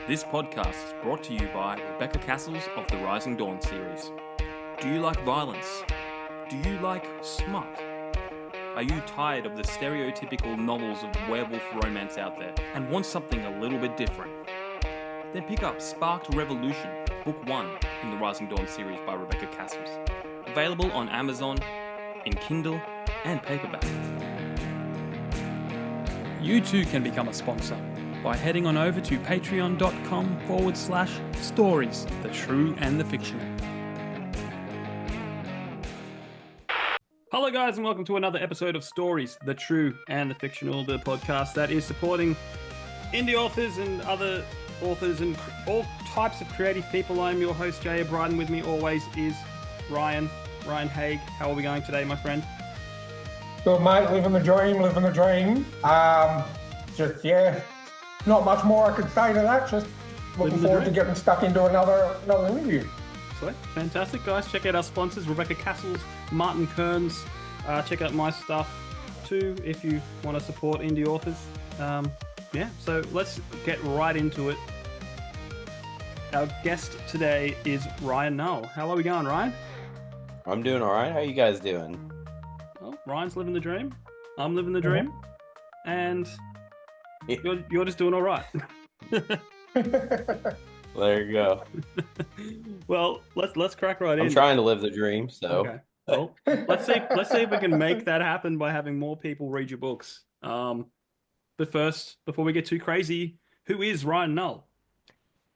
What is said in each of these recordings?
This podcast is brought to you by Rebecca Cassells of the Rising Dawn series. Do you like violence? Do you like smut? Are you tired of the stereotypical novels of werewolf romance out there and want something a little bit different? Then pick up Sparked Revolution, Book 1 in the Rising Dawn series by Rebecca Cassells. Available on Amazon, in Kindle, and paperback. You too can become a sponsor by heading on over to patreon.com/stories, the true and the fictional. Hello guys and welcome to another episode of Stories, the True and the Fictional, the podcast that is supporting indie authors and other authors and all types of creative people. I'm your host Jay O'Brien. With me always is Ryan Haig. How are we going today, my friend? Good, mate. Living the dream. Not much more I could say to that. Just looking forward to getting stuck into another interview. Sweet. Fantastic, guys. Check out our sponsors, Rebecca Cassells, Martin Kearns. Check out my stuff too if you want to support indie authors. So let's get right into it. Our guest today is Ryan Null. How are we going, Ryan? I'm doing all right. How you guys doing? Well, Ryan's living the dream. I'm living the dream. And you're just doing all right. There you go. Well, let's crack right in. I'm trying to live the dream, so. Okay. Well, let's see if we can make that happen by having more people read your books. But first, before we get too crazy, who is Ryan Null?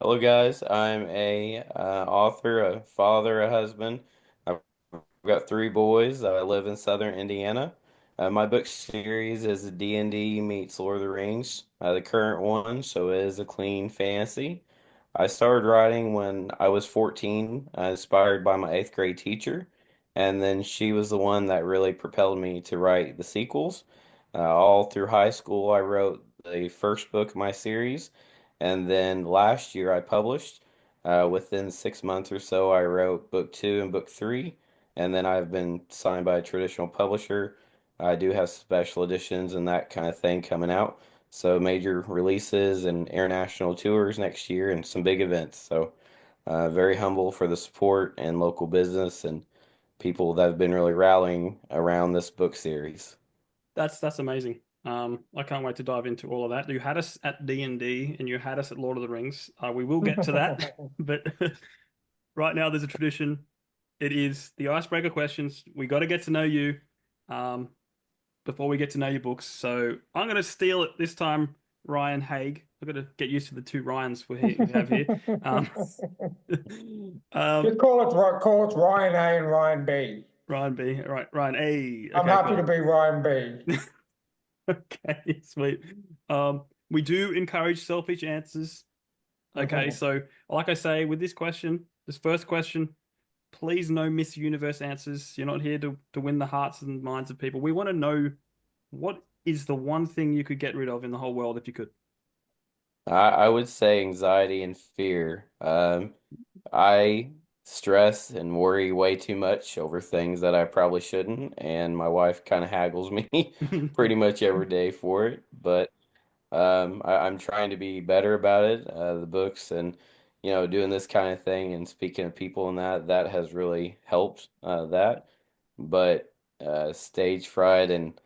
Hello, guys. I'm a author, a father, a husband. I've got 3 boys. I live in Southern Indiana. My book series is D&D meets Lord of the Rings, the current one, so it is a clean fantasy. I started writing when I was 14, inspired by my 8th grade teacher, and then she was the one that really propelled me to write the sequels. All through high school, I wrote the first book of my series, and then last year I published. Within 6 months or so, I wrote book 2 and book 3, and then I've been signed by a traditional publisher. I do have special editions and that kind of thing coming out. So major releases and international tours next year and some big events. So very humble for the support and local business and people that have been really rallying around this book series. That's amazing. I can't wait to dive into all of that. You had us at D&D and you had us at Lord of the Rings. We will get to that. But right now there's a tradition. It is the icebreaker questions. We got to get to know you. Before we get to know your books. So I'm going to steal it this time, Ryan Haig. I've got to get used to the 2 Ryans we have here. Just call it Ryan A and Ryan B. Ryan B. Right, Ryan A. Okay, I'm happy to be Ryan B. Okay, sweet. We do encourage selfish answers. Okay, so like I say, with this first question, please no Miss Universe answers. You're not here to win the hearts and minds of people. We want to know, what is the one thing you could get rid of in the whole world if you could? I would say anxiety and fear. I stress and worry way too much over things that I probably shouldn't, and my wife kind of haggles me pretty much every day for it. But I'm trying to be better about it. The books and doing this kind of thing and speaking to people and that has really helped that. But stage fright and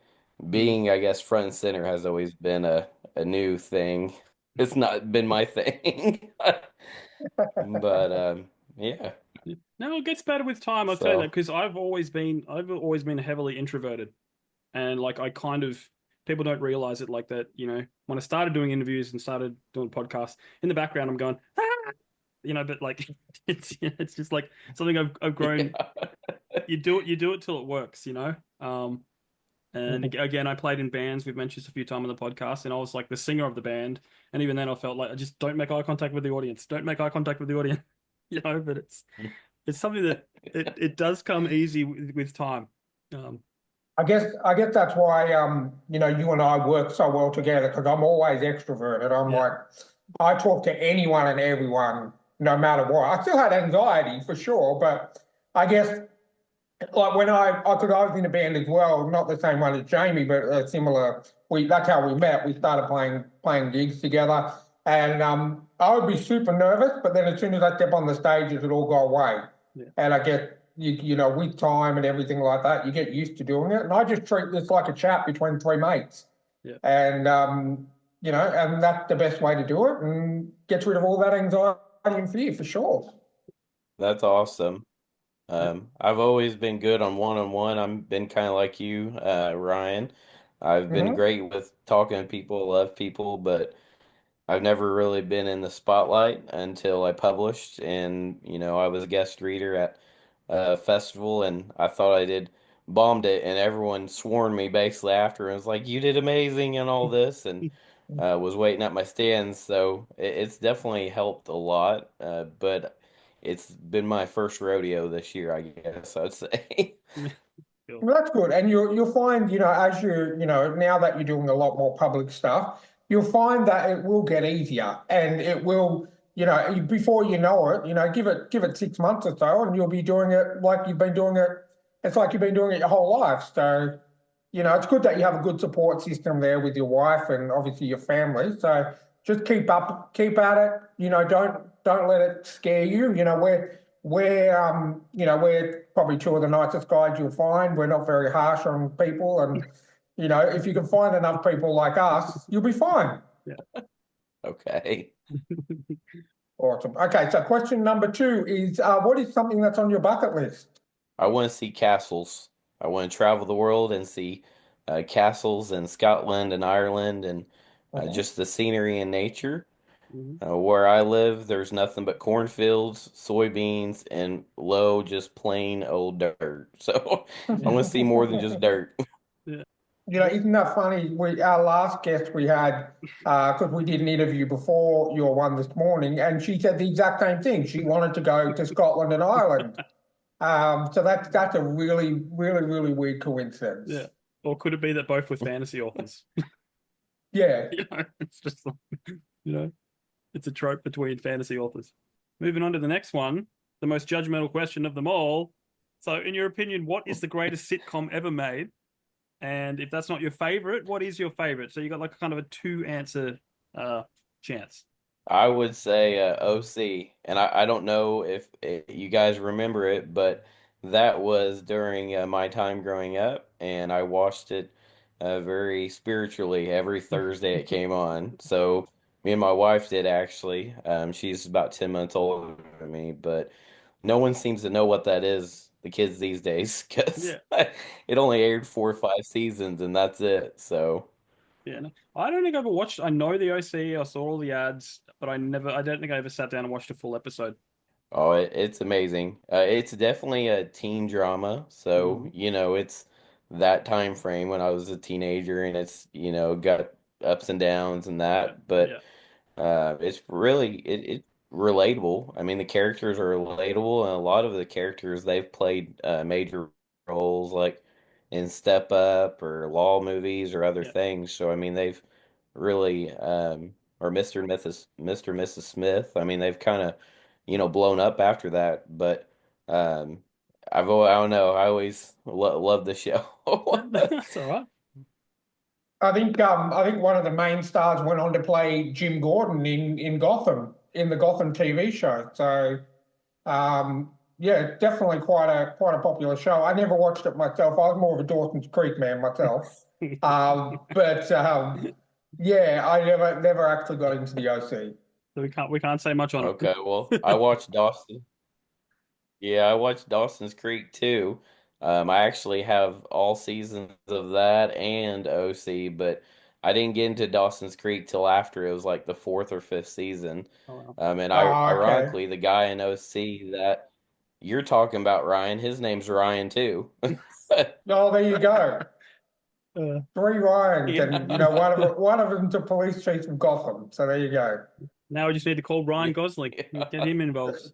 being, I guess, front and center has always been a new thing. It's not been my thing. But yeah. No, it gets better with time. I'll tell you that, because I've always been heavily introverted, and like people don't realize it like that. When I started doing interviews and started doing podcasts, in the background I'm going, but like it's just like something I've grown. Yeah. You do it till it works, And again, I played in bands. We've mentioned this a few times on the podcast, and I was like the singer of the band. And even then, I felt like I just don't make eye contact with the audience. Don't make eye contact with the audience, But it's something that it does come easy with time. I guess that's why you and I work so well together, because I'm always extroverted. Like, I talk to anyone and everyone, no matter what. I still had anxiety for sure, but I guess like when I was in a band as well, not the same one as Jamie, but similar. That's how we met. We started playing gigs together. And I would be super nervous, but then as soon as I step on the stage, it would all go away. Yeah. And I get, with time and everything like that, you get used to doing it. And I just treat this like a chat between three mates. Yeah. And, and that's the best way to do it and gets rid of all that anxiety and fear for sure. That's awesome. I've always been good on one-on-one. I've been kind of like you, Ryan. I've been Mm-hmm. great with talking to people, love people, but I've never really been in the spotlight until I published, and I was a guest reader at a festival, and I thought I did bombed it, and everyone swarmed me basically after and was like, "You did amazing," and all this, and was waiting at my stands. So it's definitely helped a lot, but it's been my first rodeo this year, I guess I'd say. Cool. Well, that's good. And you'll find, as now that you're doing a lot more public stuff, you'll find that it will get easier and it will, before you know it, give it 6 months or so and you'll be doing it like you've been doing it. It's like you've been doing it your whole life. So, it's good that you have a good support system there with your wife and obviously your family. So just keep at it. Don't let it scare you. We're probably two of the nicest guys you'll find. We're not very harsh on people, and if you can find enough people like us, you'll be fine. Yeah. Okay. Awesome. Okay, so question number 2 is, what is something that's on your bucket list? I want to see castles. I want to travel the world and see castles in Scotland and Ireland and Uh-huh. just the scenery and nature. Mhm. Where I live, there's nothing but cornfields, soybeans, and low, just plain old dirt. So I want to see more than just dirt. Yeah. Isn't that funny? Our last guest we had, because we did an interview before your one this morning, and she said the exact same thing. She wanted to go to Scotland and Ireland. So that's a really, really, really weird coincidence. Yeah. Or could it be that both were fantasy authors? Yeah. It's just like, it's a trope between fantasy authors. Moving on to the next one, the most judgmental question of them all. So, in your opinion, what is the greatest sitcom ever made? And if that's not your favorite, what is your favorite? So you got like kind of a 2-answer chance. I would say OC, and I don't know if you guys remember it, but that was during my time growing up, and I watched it very spiritually every Thursday it came on. So me and my wife did actually. She's about 10 months older than me, but no one seems to know what that is, the kids these days, because Yeah. it only aired 4 or 5 seasons, and that's it. So. Yeah. No, I don't think I ever watched. I know the OC. I saw all the ads, but I don't think I ever sat down and watched a full episode. Oh, it's amazing. It's definitely a teen drama. So, Mm-hmm. it's that time frame when I was a teenager and it's, got ups and downs and that. But Yeah. it's really it relatable. I mean, the characters are relatable, and a lot of the characters they've played major roles like in Step Up or Law movies or other Yeah. things. So I mean, they've really or Mr. and Mrs. Smith. I mean, they've kind of blown up after that. But um, I don't know. I always love the show. That's all right. I think one of the main stars went on to play Jim Gordon in Gotham, in the Gotham TV show. So yeah, definitely quite a popular show. I never watched it myself. I was more of a Dawson's Creek man myself. But yeah, I never actually got into the OC. So we can't say much on Okay, well, I watched Dawson. Yeah, I watched Dawson's Creek too. I actually have all seasons of that and OC, but I didn't get into Dawson's Creek till after it was like the fourth or fifth season. Oh, wow. And Okay. ironically, the guy in OC that you're talking about, Ryan, his name's Ryan too. Oh, there you go. Uh, 3 Ryans, and Yeah. one of them's a police chief of Gotham. So there you go. now we just need to call Ryan Gosling and get him involved.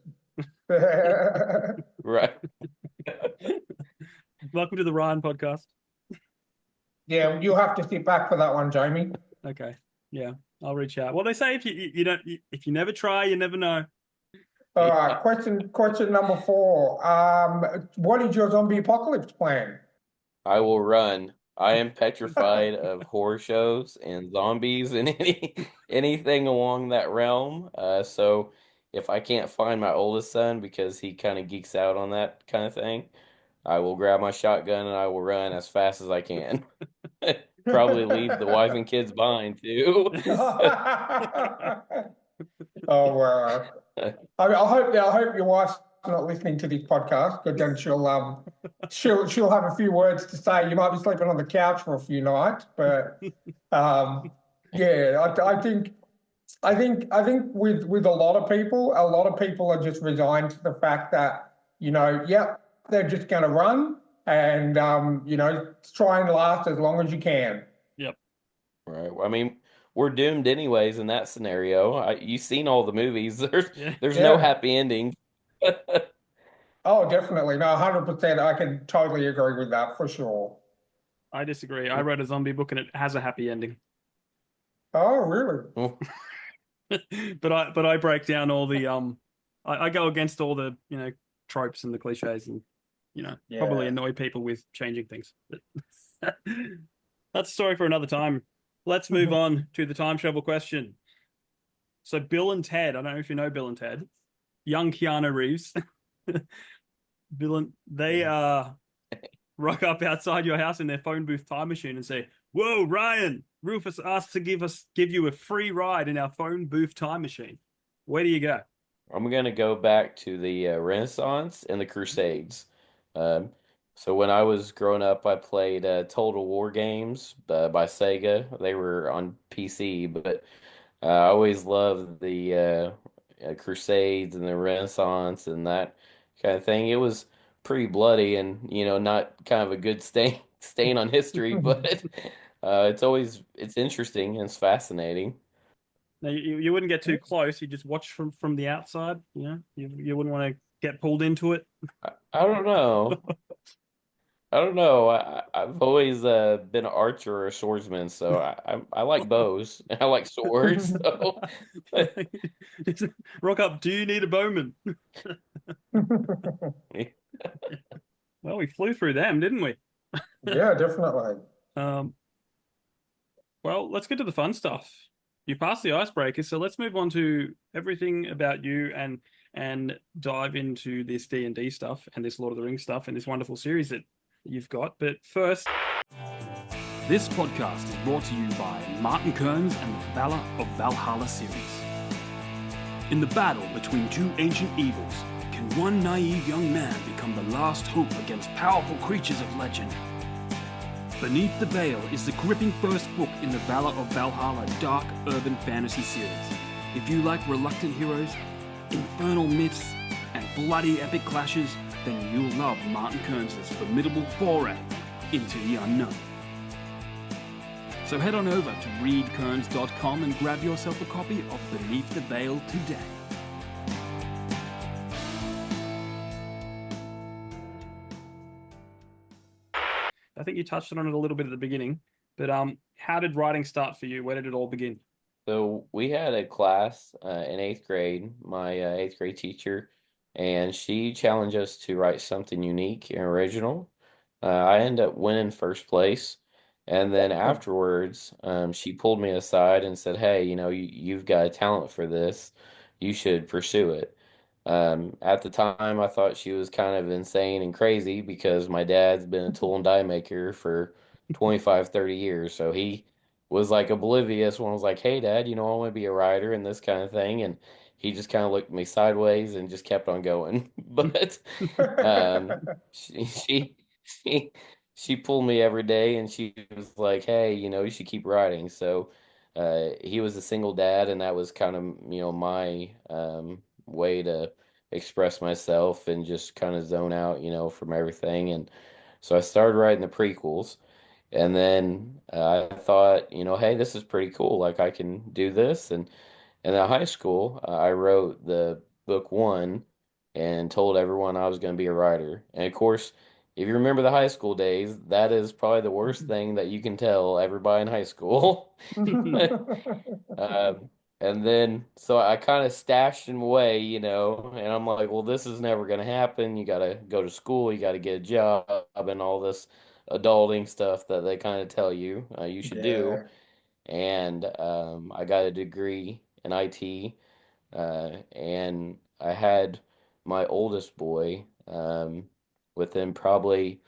Right. Welcome to the Ryan podcast. Yeah, you'll have to sit back for that one, Jamie. Okay. Yeah, I'll reach out. Well, they say if you don't if you never try, you never know. All right, question number 4. What is your zombie apocalypse plan? I will run. I am petrified of horror shows and zombies and anything along that realm. So if I can't find my oldest son because he kind of geeks out on that kind of thing, I will grab my shotgun and I will run as fast as I can. Probably leave the wife and kids behind too. Oh, I hope your wife's not listening to this podcast, because then she'll have a few words to say. You might be sleeping on the couch for a few nights, but yeah, I think with a lot of people are just resigned to the fact that, yep, they're just going to run and try and last as long as you can. Yep. Right. Well, I mean, we're doomed anyways in that scenario. You've seen all the movies. Yeah. There's no Yeah. happy ending. Oh, definitely. No, 100%. I can totally agree with that for sure. I disagree. I read a zombie book and it has a happy ending. Oh, really? But I break down all the I go against all the tropes and the cliches and probably Yeah. annoy people with changing things. But that's a story for another time. Let's move on to the time travel question. So Bill and Ted, I don't know if you know Bill and Ted, young Keanu Reeves. They rock up outside your house in their phone booth time machine and say, "Whoa, Ryan, Rufus asked to give you a free ride in our phone booth time machine. Where do you go?" I'm gonna go back to the Renaissance and the Crusades. Um, so when I was growing up, I played Total War games by Sega. They were on PC, but I always loved the Crusades and the Renaissance and that kind of thing. It was pretty bloody and not kind of a good stain on history, but it's interesting and it's fascinating. Now you wouldn't get too close. You just watch from the outside. You wouldn't want to get pulled into it. I don't know. I don't know. I've always been an archer or a swordsman, so I like bows and I like swords. So Rock up. Do you need a bowman? Well, we flew through them, didn't we? Yeah, definitely. Um, well, let's get to the fun stuff. You passed the icebreaker, so let's move on to everything about you and dive into this D&D stuff and this Lord of the Rings stuff and this wonderful series that you've got. But first, this podcast is brought to you by Martin Kearns and the Valor of Valhalla series. In the battle between two ancient evils, can one naive young man become the last hope against powerful creatures of legend? Beneath the Veil is the gripping first book in the Valor of Valhalla dark urban fantasy series. If you like reluctant heroes, infernal myths, and bloody epic clashes, then you'll love Martin Kearns' formidable foray into the unknown. So head on over to readkearns.com and grab yourself a copy of Beneath the Veil today. I think you touched on it a little bit at the beginning, but how did writing start for you? Where did it all begin? So we had a class in eighth grade, my eighth grade teacher, and she challenged us to write something unique and original. I ended up winning first place. And then afterwards, she pulled me aside and said, "Hey, you've got a talent for this. You should pursue it." At the time, I thought she was kind of insane and crazy because my dad's been a tool and die maker for 25, 30 years. So he was like oblivious when I was like, "Hey, Dad, I want to be a writer and this kind of thing." And he just kind of looked at me sideways and just kept on going. But um, she she pulled me every day and she was like, "Hey, you should keep writing." So he was a single dad, and that was kind of my way to express myself and just kind of zone out, from everything. And so I started writing the prequels. And then I thought, hey, this is pretty cool. Like I can do this. And in high school, I wrote the book one and told everyone I was going to be a writer. And of course, if you remember the high school days, that is probably the worst thing that you can tell everybody in high school. Um, and then, so I kind of stashed him away, and I'm like, well, this is never going to happen. You got to go to school, you got to get a job and all this adulting stuff that they kind of tell you you should do. Yeah. And I got a degree in IT, and I had my oldest boy within probably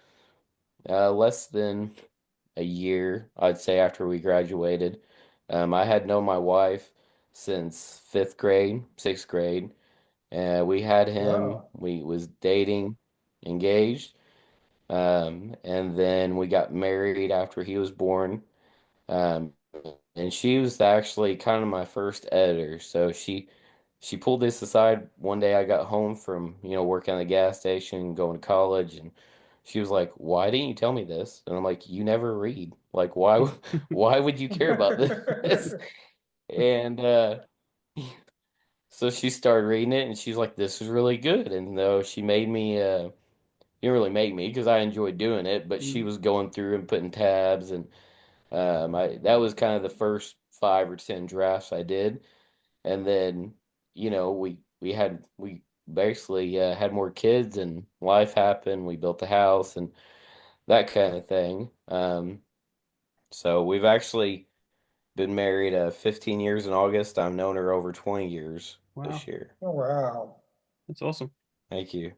less than a year, I'd say, after we graduated. I had known my wife since fifth grade, sixth grade. We had him, Wow. we was dating, engaged, and then we got married after he was born. Um, and she was actually kind of my first editor. So she pulled this aside one day. I got home from, working at the gas station, going to college, and she was like, "Why didn't you tell me this?" And I'm like, "You never read. Like, why why would you care about this?" And so she started reading it, and she's like, "This is really good." And though she made me, didn't really make me because I enjoyed doing it, but she Mm. was going through and putting tabs, and that was kind of the first 5 or 10 drafts I did. And then, we basically had more kids, and life happened. We built a house and that kind of thing. So we've actually been married 15 years in August. I've known her over 20 years Wow, this year. Oh, wow. that's awesome. Thank you.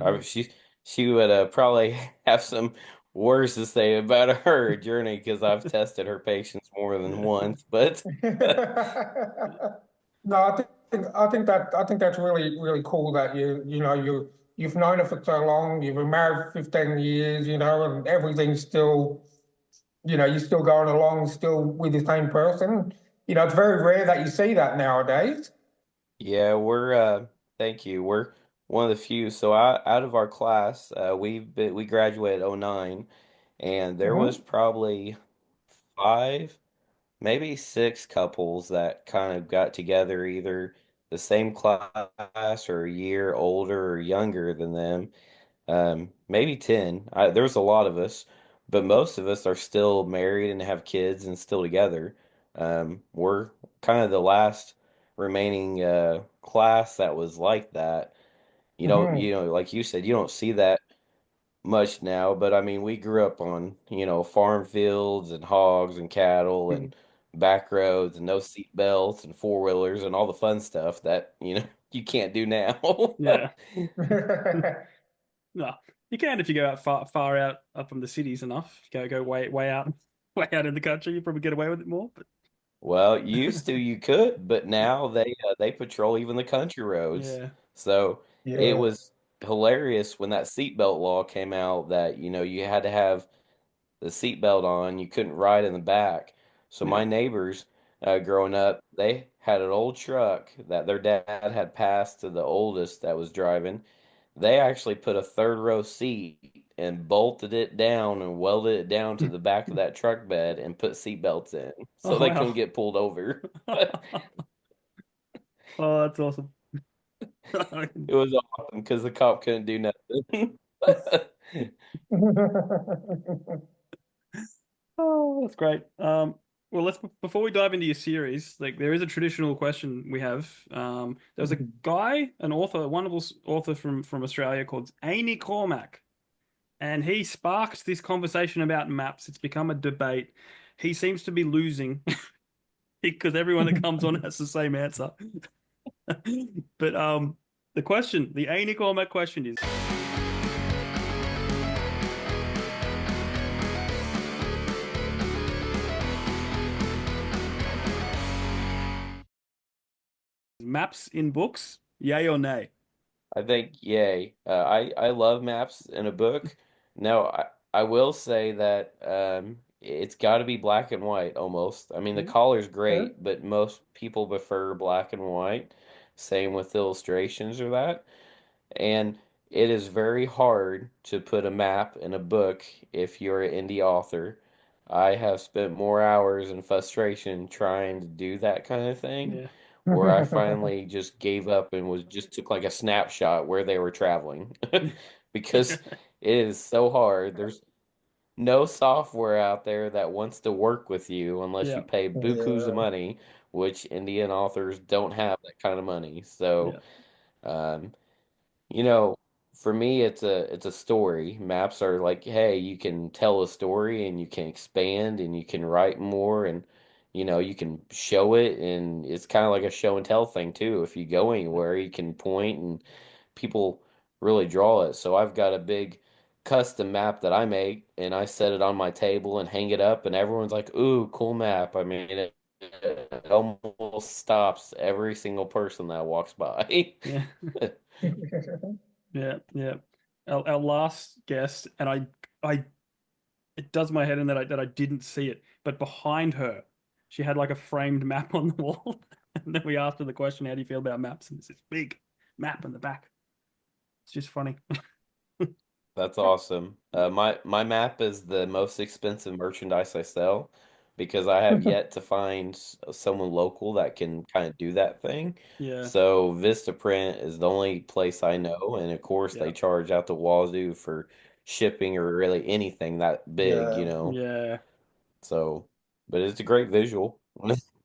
Um, She would probably have some words to say about her journey because I've tested her patience more than yeah, once. But No, I think that's really cool that you've known her for so long. You've been married for 15 years, and everything's still, you're still going along, still with the same person. It's very rare that you see that nowadays. yeah, thank you. We're one of the few. So out of our class, we graduated '09, and there was Hmm. probably five, maybe six couples that kind of got together, either the same class or a year older or younger than them. Maybe 10. There was a lot of us, but most of us are still married and have kids and still together. We're kind of the last remaining class that was like that. Hmm. Like you said, you don't see that much now, but I mean, we grew up on, farm fields and hogs and cattle mm, and back roads and no seat belts and four-wheelers and all the fun stuff that, you can't do now. yeah. No, you can if you go out far out up from the cities enough. Go way out, way out in the country. You probably get away with it more. But Well, used to you could, but now they patrol even the country roads. yeah, So it Yeah. was hilarious when that seatbelt law came out that, you had to have the seatbelt on. You couldn't ride in the back. So yeah. my neighbors, growing up, they had an old truck that their dad had passed to the oldest that was driving. They actually put a third row seat and bolted it down and welded it down to the back of that truck bed and put seat belts in so Oh they couldn't wow. get pulled over. Oh, that's awesome. It was awesome because the cop couldn't do nothing. Oh, that's great. Well, let's before we dive into your series, like there is a traditional question we have. There was a guy, an author, a wonderful author from Australia called Amy Cormack, and he sparked this conversation about maps. It's become a debate. He seems to be losing because everyone that comes on has the same answer. But the question, the Amy Cormack question is maps in books, yay or nay? I think yay. I love maps in a book. Now I will say that it's got to be black and white almost. I mean the Yeah. color's great, but most people prefer black and white. Same with illustrations or that. And it is very hard to put a map in a book if you're an indie author. I have spent more hours in frustration trying to do that kind of thing, Yeah. where I finally just gave up and was just took like a snapshot where they were traveling because it is so hard. There's no software out there that wants to work with you unless you Yeah. pay bukus of Yeah. money, which Indian authors don't have that kind of money. So, Yeah. um, you know, for me, it's a story. Maps are like, hey, you can tell a story and you can expand and you can write more and you can show it and it's kind of like a show and tell thing too. If you go anywhere, you can point and people really draw it. So I've got a big custom map that I make and I set it on my table and hang it up and everyone's like, "Ooh, cool map." I mean, it almost stops every single person that walks by. Yeah, yeah, yeah. Our last guest, and I, it does my head in that I didn't see it, but behind her, she had like a framed map on the wall, and then we asked her the question, "How do you feel about maps?" And it's this big map in the back. It's just funny. That's awesome. My map is the most expensive merchandise I sell because I have yet to find someone local that can kind of do that thing. Yeah, So Vistaprint is the only place I know, and of course yeah, they charge out the wazoo for shipping or really anything that big, Yeah. yeah. So, but it's a great visual.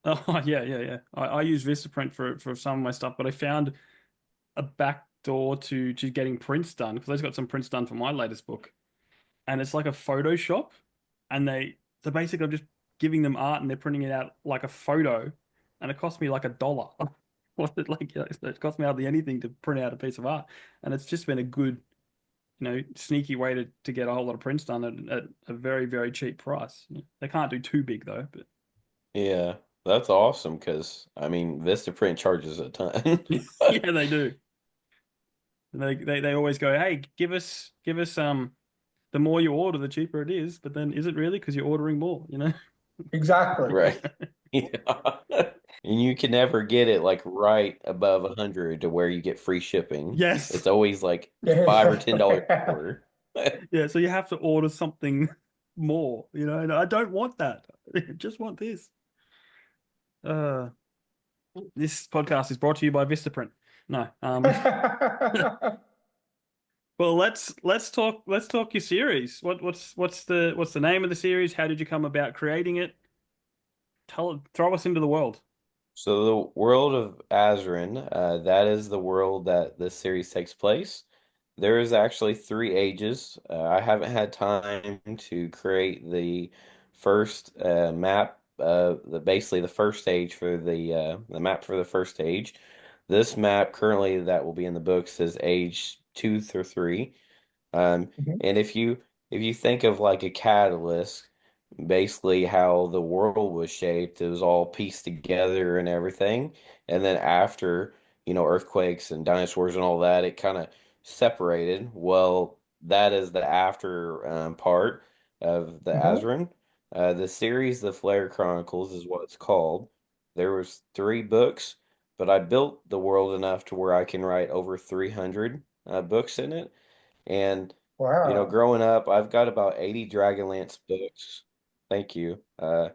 Oh, yeah, yeah, yeah. I use Vistaprint for some of my stuff, but I found a back door to getting prints done because I just got some prints done for my latest book, and it's like a Photoshop, and they basically I'm just giving them art and they're printing it out like a photo, and it cost me like $1. What it like? It cost me hardly anything to print out a piece of art, and it's just been a good, sneaky way to get a whole lot of prints done at a very, very cheap price. They can't do too big though, but Yeah, that's awesome because I mean Vistaprint charges a ton. yeah, they do. They always go, hey, give us the more you order, the cheaper it is. But then is it really? Because you're ordering more, you know? Exactly. Right. Yeah. And you can never get it like right above 100 to where you get free shipping. Yes. It's always like $5 or Yeah. $10 Yeah, so you have to order something more, and I don't want that. I just want this. Uh, this podcast is brought to you by Vistaprint. No. Well, let's talk your series. What's the name of the series? How did you come about creating it? Throw us into the world. So the world of Azrin, that is the world that this series takes place. There is actually three ages. I haven't had time to create the first map, the basically the first stage for the map for the first stage. This map currently that will be in the books is age 2 through 3. Um, Mhm. and if you think of like a catalyst, basically how the world was shaped, it was all pieced together and everything. And then after, earthquakes and dinosaurs and all that, it kind of separated. Well, that is the after part of the Mhm. Azran. The series, the Flare Chronicles, is what it's called. There was 3 books, but I built the world enough to where I can write over 300 books in it. And, Wow. growing up, I've got about 80 Dragonlance books. Thank you. I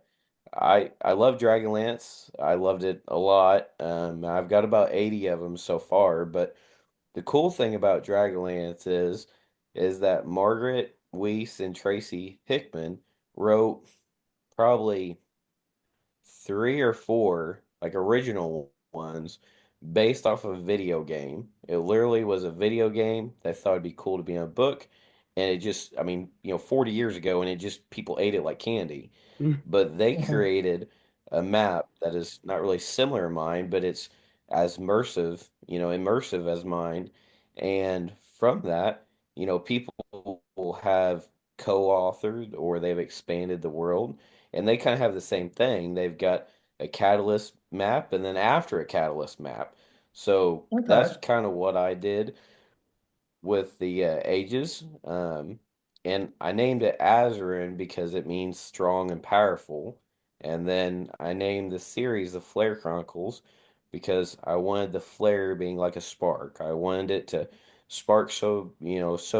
love Dragonlance. I loved it a lot. I've got about 80 of them so far, but the cool thing about Dragonlance is that Margaret Weiss and Tracy Hickman wrote probably 3 or 4 like original ones based off of a video game. It literally was a video game that thought it'd be cool to be in a book, and it just, I mean, 40 years ago, and it just people ate it like candy. But they Mhm. created a map that is not really similar to mine, but it's as immersive as mine. And from that, people will have co-authored or they've expanded the world, and they kind of have the same thing. They've got a catalyst map and then after a catalyst map. So Okay. that's kind of what I did with the ages. And I named it Azarin because it means strong and powerful. And then I named the series the Flare Chronicles because I wanted the flare being like a spark. I wanted it to spark so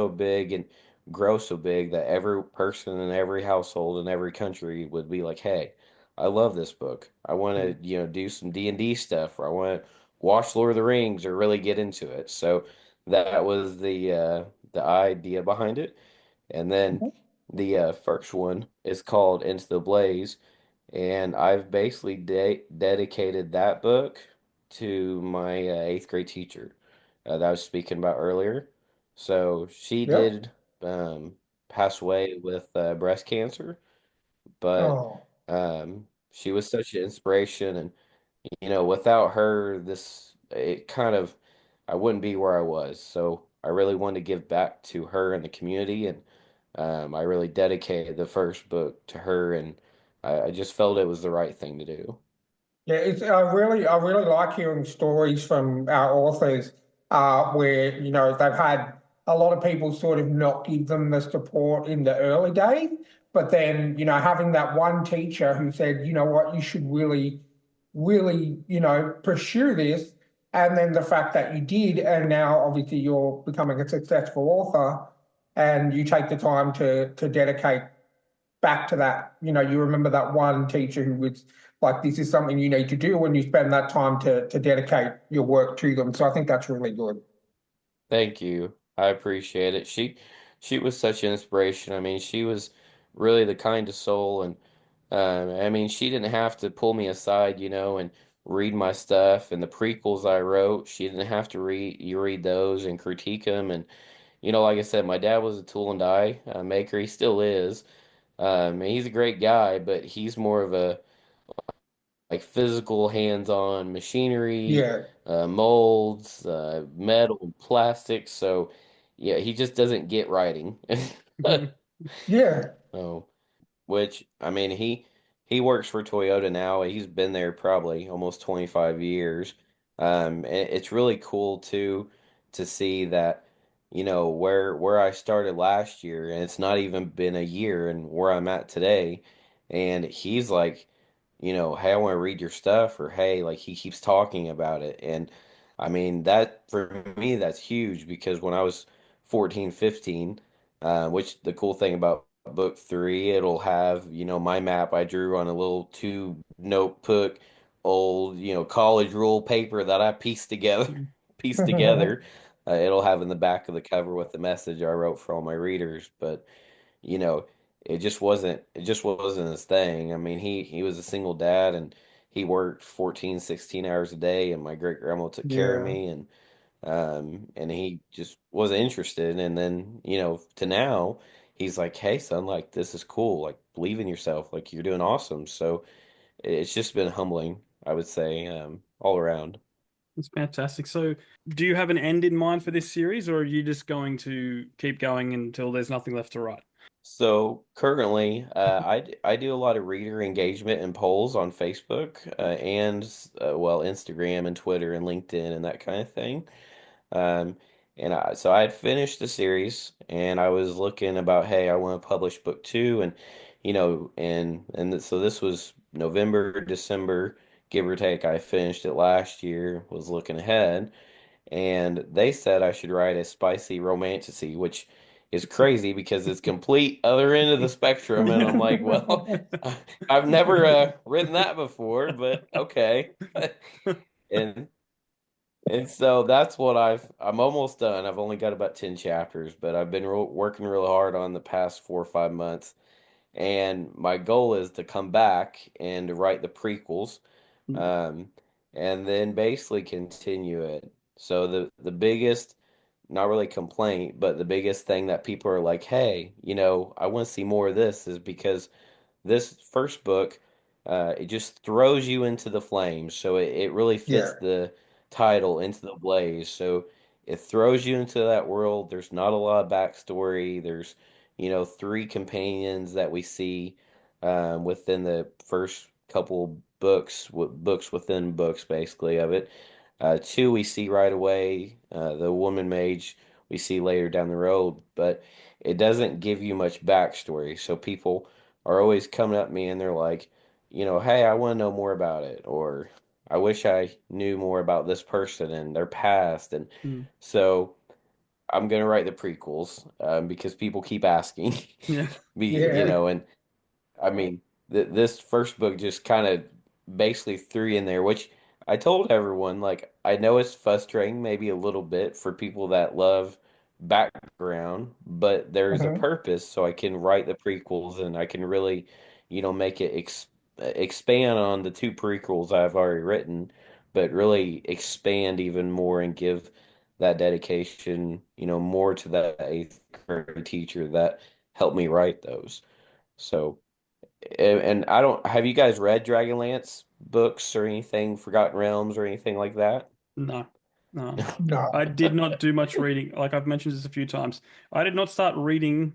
big and grow so big that every person in every household in every country would be like, "Hey, I love this book. I want to, do some D&D stuff, or I want to watch Lord of the Rings or really get into it." So that was the idea behind it. And then Mhm. the first one is called Into the Blaze, and I've basically dedicated that book to my 8th grade teacher that I was speaking about earlier. So she Yep. did pass away with breast cancer, but Oh, she was such an inspiration, and without her, this it kind of I wouldn't be where I was. So I really wanted to give back to her and the community, and I really dedicated the first book to her, and I just felt it was the right thing to do. yeah. I really like hearing stories from our authors, where they've had a lot of people sort of not give them the support in the early days, but then having that one teacher who said, you know what, you should really, pursue this. And then the fact that you did, and now obviously you're becoming a successful author, and you take the time to dedicate back to that. You remember that one teacher who was like, this is something you need to do, when you spend that time to dedicate your work to them. So I think that's really good. Thank you. I appreciate it. She was such an inspiration. I mean, she was really the kindest soul, and I mean, she didn't have to pull me aside, and read my stuff and the prequels I wrote. She didn't have to read those and critique them. And like I said, my dad was a tool and die maker. He still is. And he's a great guy, but he's more of a like physical hands-on machinery, Yeah. molds, metal, plastic. So yeah, he just doesn't get writing. Yeah. Oh, which I mean, he works for Toyota now. He's been there probably almost 25 years. And it's really cool to see that, where I started last year, and it's not even been a year, and where I'm at today. And he's like, hey, I want to read your stuff, or hey, like he keeps talking about it. And I mean, that for me, that's huge because when I was 14, 15, which the cool thing about book three, it'll have, my map I drew on a little two notebook, old, college rule paper that I pieced together, pieced together. It'll have in the back of the cover with the message I wrote for all my readers. But, you know, it just wasn't his thing. I mean, he was a single dad, and he worked 14, 16 hours a day, and my great grandma took care of Yeah. me, and he just wasn't interested. And then, to now, he's like, "Hey, son, like this is cool. Like believe in yourself. Like you're doing awesome." So it's just been humbling, I would say, all around. That's fantastic. So, do you have an end in mind for this series, or are you just going to keep going until there's nothing left to write? So currently, I do a lot of reader engagement and polls on Facebook, and well, Instagram and Twitter and LinkedIn and that kind of thing. Um, so I had finished the series, and I was looking about, hey, I want to publish book two, and so this was November, December, give or take. I finished it last year, was looking ahead, and they said I should write a spicy romantasy, which is crazy because it's complete other end of the spectrum, and I'm like, well, I've never written that before, but okay. And and so that's what I'm almost done. I've only got about 10 chapters, but I've been working really hard on the past 4 or 5 months. And my goal is to come back and to write the prequels, um, and then basically continue it. So the biggest, not really complaint, but the biggest thing that people are like, hey, I want to see more of this is because this first book, it just throws you into the flames. So it really fits Yeah. the title, Into the Blaze. So it throws you into that world. There's not a lot of backstory. There's, three companions that we see within the first couple books, books within books, basically, of it. Two we see right away. The woman mage we see later down the road, but it doesn't give you much backstory. So people are always coming up to me and they're like, hey, I want to know more about it, or I wish I knew more about this person and their past. And so I'm gonna write the prequels because people keep asking, Yeah. Yeah. and I mean, this first book just kind of basically threw you in there, which I told everyone, like, I know it's frustrating maybe a little bit for people that love background, but there's a Mhm. purpose, so I can write the prequels and I can really, make it expand on the two prequels I've already written, but really expand even more and give that dedication, more to that eighth grade teacher that helped me write those. So, and I don't, have you guys read Dragonlance books or anything, Forgotten Realms or anything like that? No, no. I No. did not do much reading. Like I've mentioned this a few times. I did not start reading.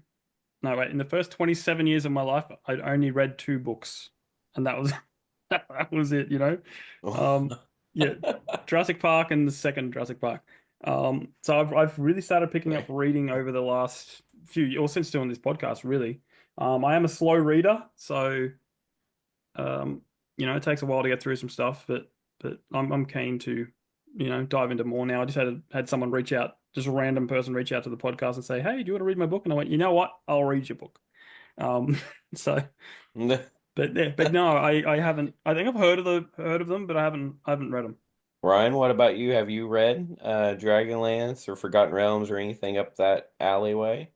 No, wait. In the first 27 years of my life, I'd only read two books, and that was that was it. Um, yeah, Jurassic Park and the second Jurassic Park. So I've really started picking up reading over the last few, or since doing this podcast, really. I am a slow reader, so um, it takes a while to get through some stuff, but I'm keen to, dive into more now. I just had someone reach out, just a random person reach out to the podcast and say, "Hey, do you want to read my book?" And I went, "You know what? I'll read your book." Um, so, but yeah, but no, I haven't. I think I've heard of them, but I haven't read them. Ryan, what about you? Have you read Dragonlance or Forgotten Realms or anything up that alleyway?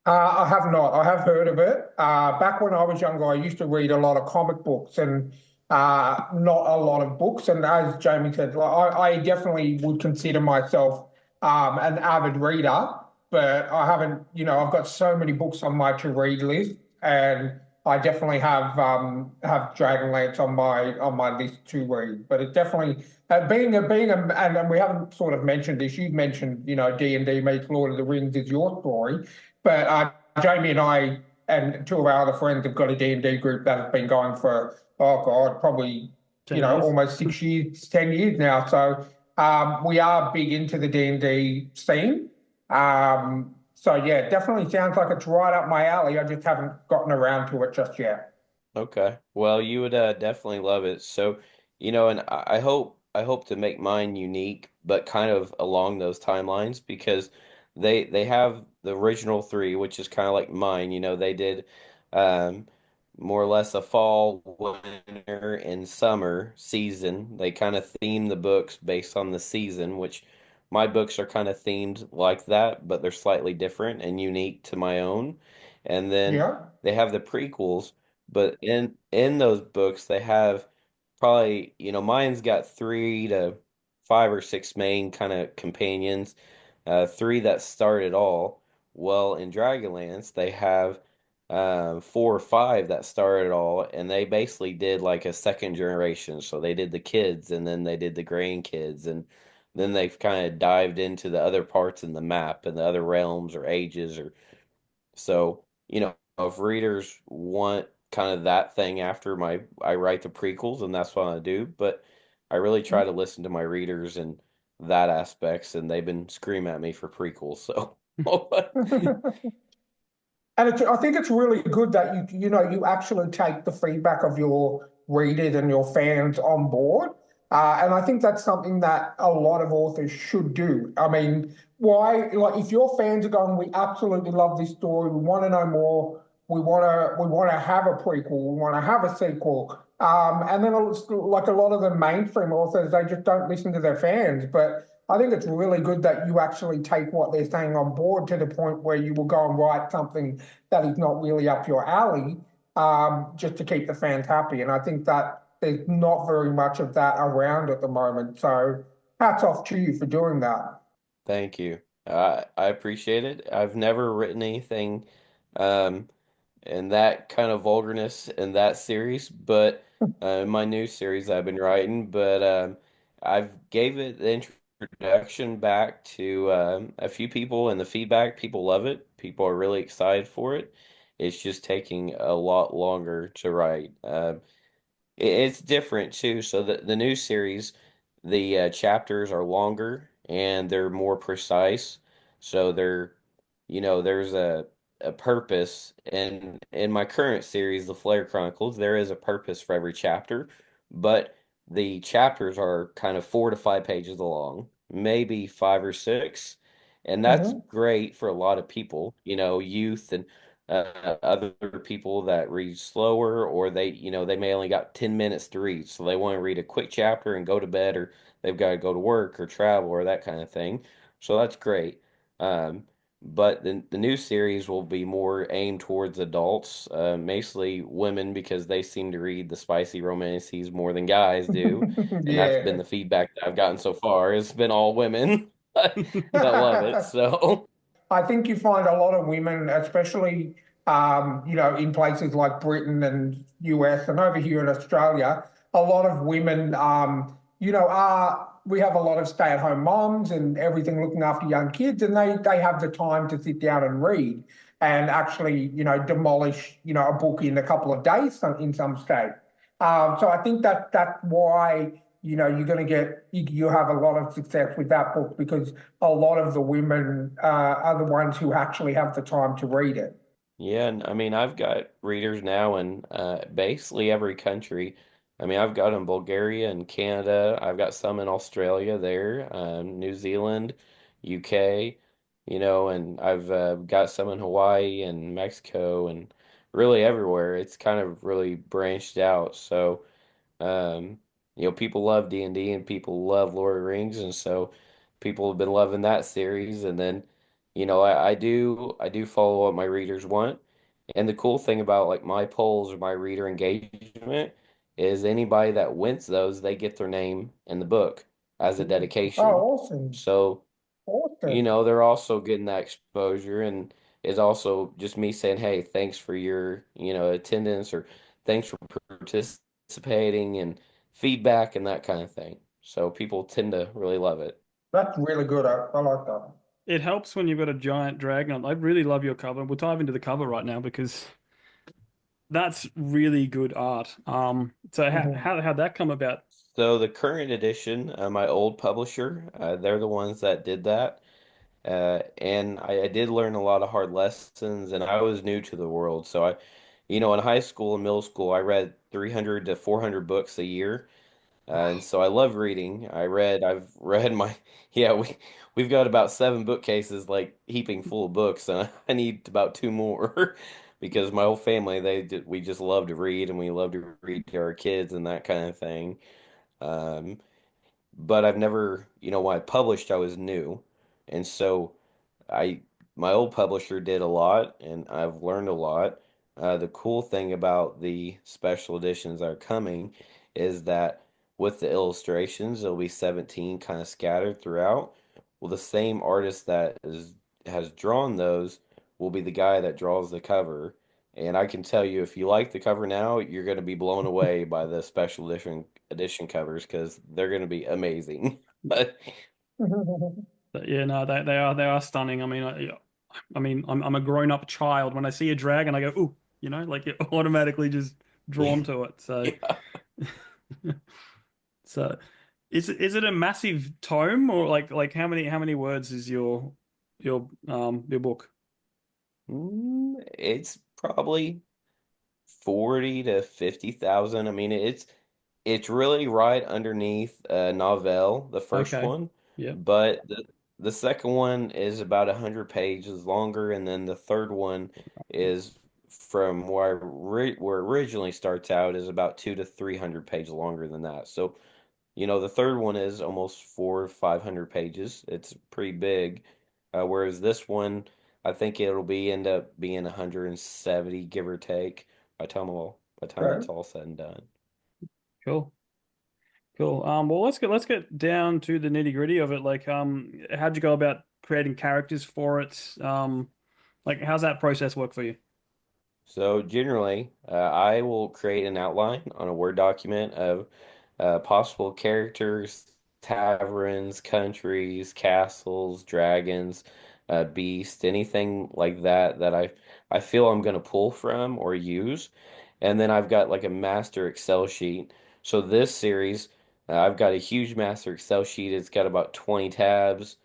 I have not. I have heard of it. Back when I was younger, I used to read a lot of comic books and not a lot of books. And as Jamie said, like, I definitely would consider myself an avid reader, but I haven't, I've got so many books on my to read list, and I definitely have Dragonlance on my list to read. But it definitely and we haven't sort of mentioned this. You've mentioned, D&D meets Lord of the Rings is your story. But Jamie and I and two of our other friends have got a D&D group that has been going for, oh God, probably, 10 years. almost 6 years, 10 years now. So we are big into the D&D scene. So yeah, definitely sounds like it's right up my alley. I just haven't gotten around to it just yet. Okay. Well, you would definitely love it. So, and I hope to make mine unique, but kind of along those timelines because they have the original three, which is kind of like mine. They did um more or less a fall, winter, and summer season. They kind of theme the books based on the season, which my books are kind of themed like that, but they're slightly different and unique to my own. And then Yeah. they have the prequels, but in those books they have probably, mine's got three to five or six main kind of companions, three that start it all. Well, in Dragonlance they have four or five that started it all, and they basically did like a second generation. So they did the kids, and then they did the grandkids, and then they've kind of dived into the other parts in the map and the other realms or ages or so, if readers want kind of that thing after I write the prequels, and that's what I do. But I really try to listen to my readers and that aspects, and they've been screaming at me for prequels. So, And I think it's really good that you actually take the feedback of your readers and your fans on board. And I think that's something that a lot of authors should do. I mean, why, like, if your fans are going, we absolutely love this story, we want to know more, we want to have a prequel, we want to have a sequel. And then it's like a lot of the mainstream authors, they just don't listen to their fans. But I think it's really good that you actually take what they're saying on board to the point where you will go and write something that is not really up your alley, just to keep the fans happy. And I think that there's not very much of that around at the moment. So hats off to you for doing that. thank you. I appreciate it. I've never written anything um, in that kind of vulgarness in that series, but my new series I've been writing, but I've gave it the introduction back to a few people, and the feedback, people love it. People are really excited for it. It's just taking a lot longer to write. It's different too. So the new series, the chapters are longer and they're more precise. So there's a purpose. And in my current series, the Flare Chronicles, there is a purpose for every chapter, but the chapters are kind of 4 to 5 pages long, maybe five or six. And that's Mhm. great for a lot of people, youth and other people that read slower, or they may only got 10 minutes to read, so they want to read a quick chapter and go to bed, or they've got to go to work or travel or that kind of thing. So that's great. Um, but the new series will be more aimed towards adults, mostly women, because they seem to read the spicy romances more than guys do. And that's been Yeah. the feedback that I've gotten so far. It's been all women. that love it. So I think you find a lot of women, especially in places like Britain and US and over here in Australia, a lot of women, are we have a lot of stay-at-home moms and everything looking after young kids, and they have the time to sit down and read and actually, demolish, a book in a couple of days in some state. So I think that's why you're going to you have a lot of success with that book because a lot of the women are the ones who actually have the time to read it. yeah, and I mean, I've got readers now in basically every country. I mean, I've got in Bulgaria and Canada. I've got some in Australia there, New Zealand, UK, and I've got some in Hawaii and Mexico and really everywhere. It's kind of really branched out. So, um, people love D&D and people love Lord of the Rings, and so people have been loving that series. And then, I do follow what my readers want. And the cool thing about like my polls or my reader engagement is anybody that wins those, they get their name in the book as a dedication. Oh, awesome. So, Awesome. they're also getting that exposure, and it's also just me saying, hey, thanks for your, attendance, or thanks for participating and feedback and that kind of thing. So people tend to really love it. That's really good. I like that. It helps when you've got a giant dragon. I really love your cover. We'll dive into the cover right now because that's really good art. So Mhm. how'd that come about? So the current edition, my old publisher, they're the ones that did that. And I did learn a lot of hard lessons, and I was new to the world. So in high school and middle school, I read 300 to 400 books a year. And so I love reading. I've read yeah, we've got about seven bookcases like heaping full of books, and I need about two more because my whole family, we just love to read, and we love to read to our kids and that kind of thing. Um, but I've never, when I published, I was new. And so I my old publisher did a lot, and I've learned a lot. The cool thing about the special editions that are coming is that with the illustrations, there'll be 17 kind of scattered throughout. Well, the same artist that has drawn those will be the guy that draws the cover. And I can tell you, if you like the cover now, you're going to be blown away by the special edition covers because they're going to be amazing. But But yeah, no, they are stunning. I mean, I'm a grown up child. When I see a dragon, I go, ooh, like you're automatically just drawn to it. So, yeah. so is it a massive tome or like how many words is your book? It's probably 40 to 50,000. I mean, it's really right underneath Novell, the first Okay. one, Yeah. but the second one is about 100 pages longer, and then the third one is from where it originally starts out is about 2 to 300 pages longer than that. So the third one is almost 400 or 500 pages. It's pretty big. Whereas this one, I think it'll be end up being 170, give or take, by the time it's Okay. all said and done. Cool. Cool. Well, let's get down to the nitty-gritty of it. Like, how'd you go about creating characters for it? Like, how's that process work for you? So generally, I will create an outline on a Word document of possible characters, taverns, countries, castles, dragons, beasts, anything like that that I feel I'm going to pull from or use. And then I've got like a master Excel sheet. So this series, I've got a huge master Excel sheet. It's got about 20 tabs.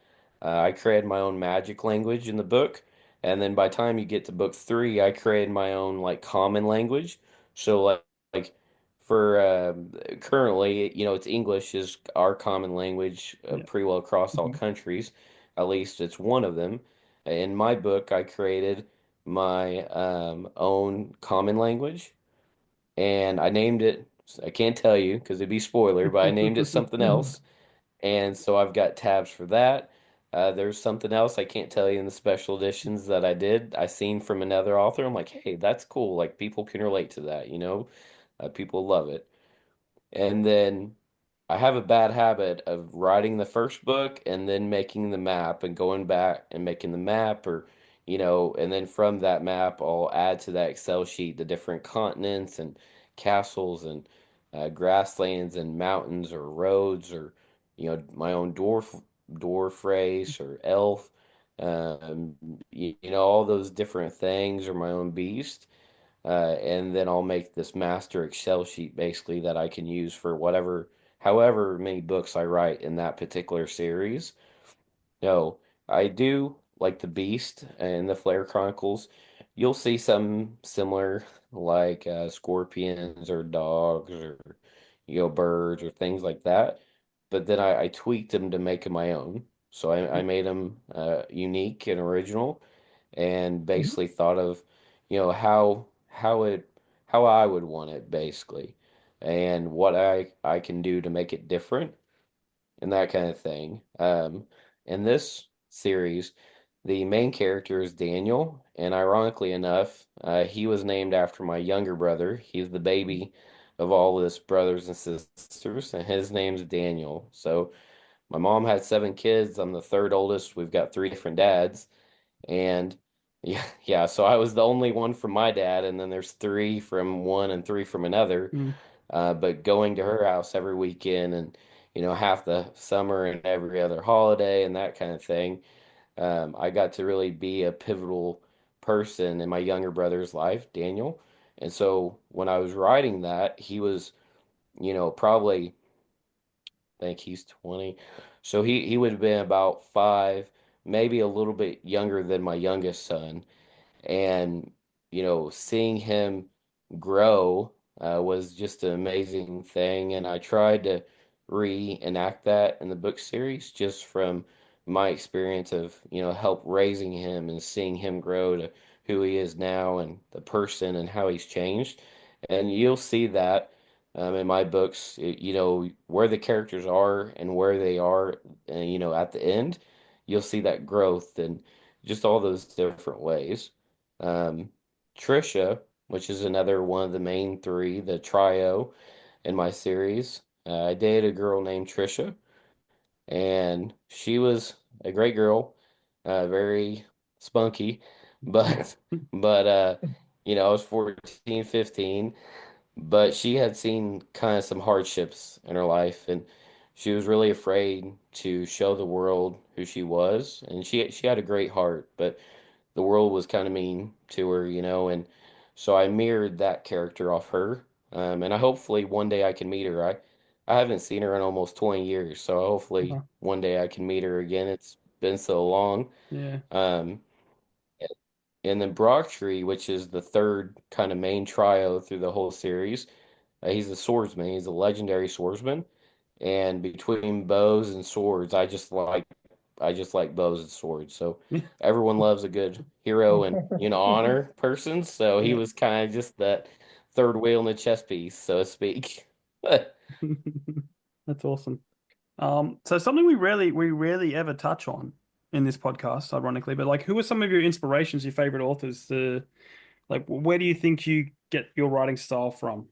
I created my own magic language in the book. And then by the time you get to book three, I created my own like common language. So like for currently, it's English is our common language Yeah. pretty well across all Mhm. countries. At least it's one of them. In my book, I created my own common language, and I named it. I can't tell you because it'd be spoiler, but I named it something else. And so I've got tabs for that. There's something else I can't tell you in the special editions that I did. I seen from another author. I'm like, hey, that's cool. Like people can relate to that, People love it. And then I have a bad habit of writing the first book and then making the map and going back and making the map or and then from that map I'll add to that Excel sheet the different continents and castles and grasslands and mountains or roads or my own dwarf race or elf um all those different things or my own beast and then I'll make this master Excel sheet basically that I can use for however many books I write in that particular series. No, I do like the Beast and the Flare Chronicles. You'll see some similar, like scorpions or dogs or birds or things like that. But then I tweaked them to make them my own. So I made them unique and original, and Mhm. basically thought of, how I would want it basically, and what I can do to make it different and that kind of thing. In this series, the main character is Daniel, and ironically enough, he was named after my younger brother. He's the baby of all his brothers and sisters, and his name's Daniel. So my mom had 7 kids. I'm the third oldest. We've got 3 different dads, and yeah, yeah. So I was the only one from my dad, and then there's 3 from one and 3 from another. Mm. But going to her house every weekend and half the summer and every other holiday and that kind of thing, I got to really be a pivotal person in my younger brother's life, Daniel. And so when I was writing that, he was, probably, I think he's 20. So he would have been about 5, maybe a little bit younger than my youngest son, and seeing him grow was just an amazing thing, and I tried to reenact that in the book series just from my experience of help raising him and seeing him grow to who he is now and the person and how he's changed. And you'll see that in my books, where the characters are and where they are, at the end, you'll see that growth and just all those different ways. Um, Trisha, which is another one of the main 3, the trio in my series. I dated a girl named Trisha, and she was a great girl, very spunky, but I was 14, 15, but she had seen kind of some hardships in her life, and she was really afraid to show the world who she was, and she had a great heart, but the world was kind of mean to her, and so I mirrored that character off her. And I hopefully one day I can meet her. I haven't seen her in almost 20 years, so hopefully Uh-huh. one day I can meet her again. It's been so long. Yeah. Um, and then Brocktree, which is the third kind of main trio through the whole series, he's a swordsman. He's a legendary swordsman. And between bows and swords, I just like bows and swords. So everyone loves a good hero and honor person. So he Yeah. was kind of just that third wheel in the chess piece, so to speak. That's awesome. So something we rarely ever touch on in this podcast, ironically, but like, who are some of your inspirations, your favorite authors? Like, where do you think you get your writing style from?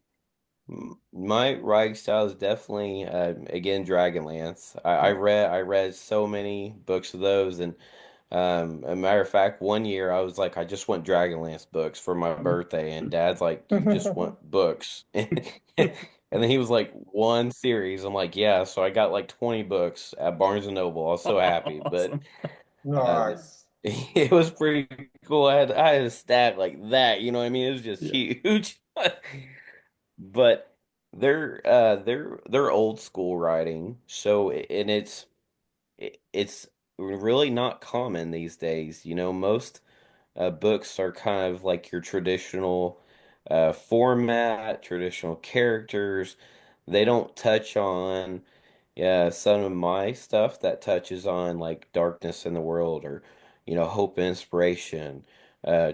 My writing style is definitely again Dragonlance. I read so many books of those, and a matter of fact, one year I was like, I just want Dragonlance books for my birthday, and Dad's like, you just want books, and then he was like, one series. I'm like, yeah. So I got like 20 books at Barnes and Noble. I was so happy, but Awesome. uh, Nice. it was pretty cool. I had a stack like that. You know what I mean? It was just Yeah. huge. But they're old school writing, so and it's really not common these days. Most books are kind of like your traditional format, traditional characters. They don't touch on some of my stuff that touches on like darkness in the world or hope and inspiration,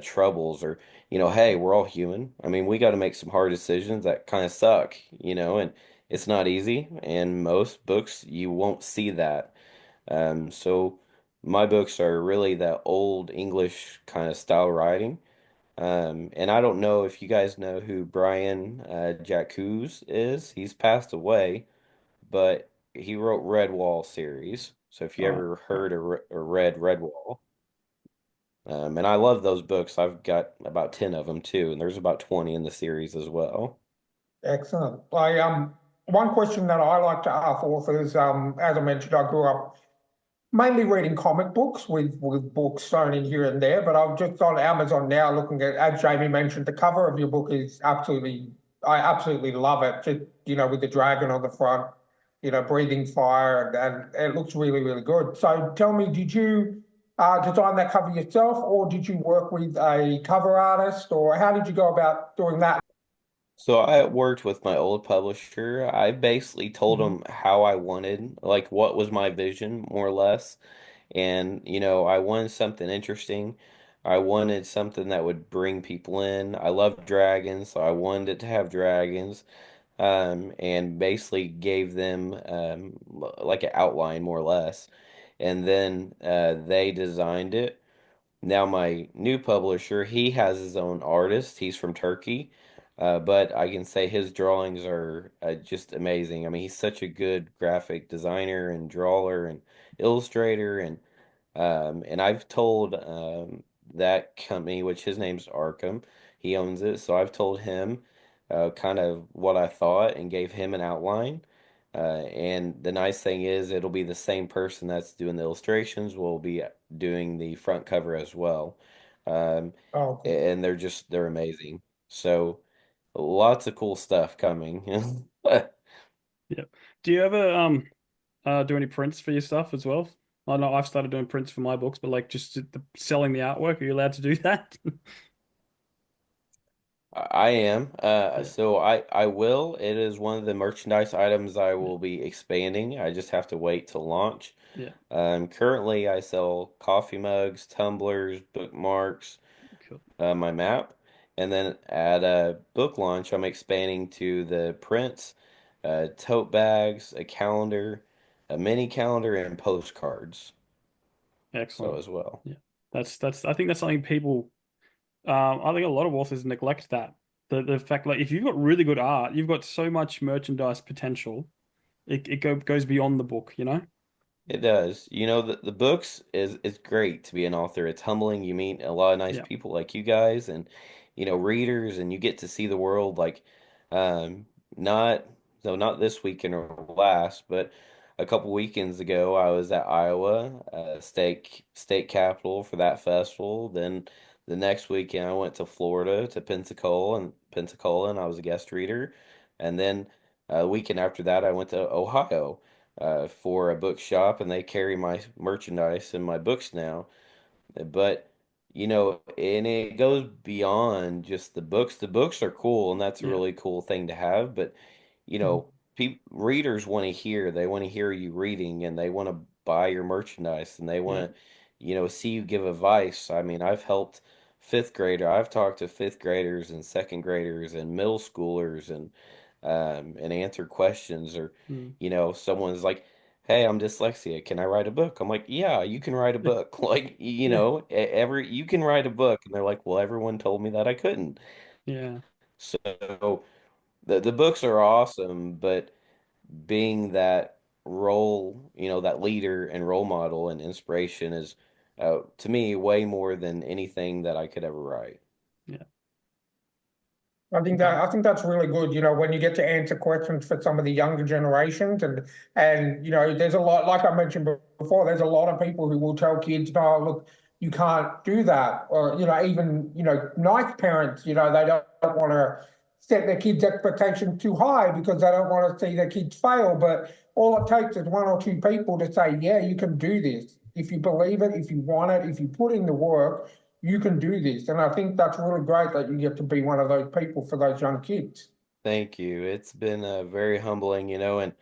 troubles or hey, we're all human. I mean, we got to make some hard decisions that kind of suck, and it's not easy. And most books you won't see that. So my books are really that old English kind of style writing. And I don't know if you guys know who Brian Jacques is. He's passed away, but he wrote Redwall series. So if you Oh, ever okay. heard or read Redwall, and I love those books. I've got about 10 of them too, and there's about 20 in the series as well. Excellent. One question that I like to ask authors, as I mentioned, I grew up mainly reading comic books with books thrown in here and there, but I'm just on Amazon now looking at, as Jamie mentioned, the cover of your book is absolutely, I absolutely love it. Just, with the dragon on the front, breathing fire, and it looks really, really good. So tell me, did you design that cover yourself, or did you work with a cover artist, or how did you go about doing that? So I worked with my old publisher. I basically told Mhm. them how I wanted, like what was my vision, more or less. And, I wanted something interesting. I wanted something that would bring people in. I love dragons, so I wanted it to have dragons. And basically gave them like an outline, more or less. And then they designed it. Now my new publisher, he has his own artist. He's from Turkey, but I can say his drawings are just amazing. I mean, he's such a good graphic designer and drawer and illustrator, and I've told that company, which his name's Arkham, he owns it. So I've told him kind of what I thought and gave him an outline. And the nice thing is, it'll be the same person that's doing the illustrations will be doing the front cover as well. Um, Oh, cool. and they're amazing. So lots of cool stuff coming. Yeah. Do you ever do any prints for your stuff as well? I know I've started doing prints for my books, but like just selling the artwork, are you allowed to do that? I am. Yeah. So I will. It is one of the merchandise items I will be expanding. I just have to wait to launch. Yeah. Currently, I sell coffee mugs, tumblers, bookmarks, Cool. my map, and then at a book launch, I'm expanding to the prints, tote bags, a calendar, a mini calendar, and postcards. So Excellent. as well. Yeah. That's I think that's something people I think a lot of authors neglect that. The fact like if you've got really good art, you've got so much merchandise potential. It goes beyond the book, you know? It does. The books is great to be an author. It's humbling. You meet a lot of nice Yeah. people like you guys and readers and you get to see the world like um not not this weekend or last, but a couple weekends ago I was at Iowa, state capital for that festival. Then the next weekend I went to Florida to Pensacola and I was a guest reader. And then the weekend after that I went to Ohio for a bookshop, and they carry my merchandise and my books now. But and it goes beyond just the books. The books are cool, and that's a Yeah. really cool thing to have. But Mhm. readers want to hear. They want to hear you reading, and they want to buy your merchandise, and they Yeah. want to, see you give advice. I mean, I've helped fifth grader. I've talked to fifth graders and second graders and middle schoolers, and answered questions. Or, Mm. someone's like, "Hey, I'm dyslexia. Can I write a book?" I'm like, "Yeah, you can write a Yeah. book." Like, Yeah. every you can write a book, and they're like, "Well, everyone told me that I couldn't." Yeah. So the books are awesome, but being that role, that leader and role model and inspiration is, to me, way more than anything that I could ever write. Yeah. I Okay. think that's really good, when you get to answer questions for some of the younger generations and there's a lot, like I mentioned before, there's a lot of people who will tell kids, no, look, you can't do that. Or, even, nice parents, they don't want to set their kids' expectations too high because they don't want to see their kids fail. But all it takes is one or two people to say, yeah, you can do this. If you believe it, if you want it, if you put in the work, you can do this. And I think that's really great that you get to be one of those people for those young kids. Thank you. It's been very humbling, and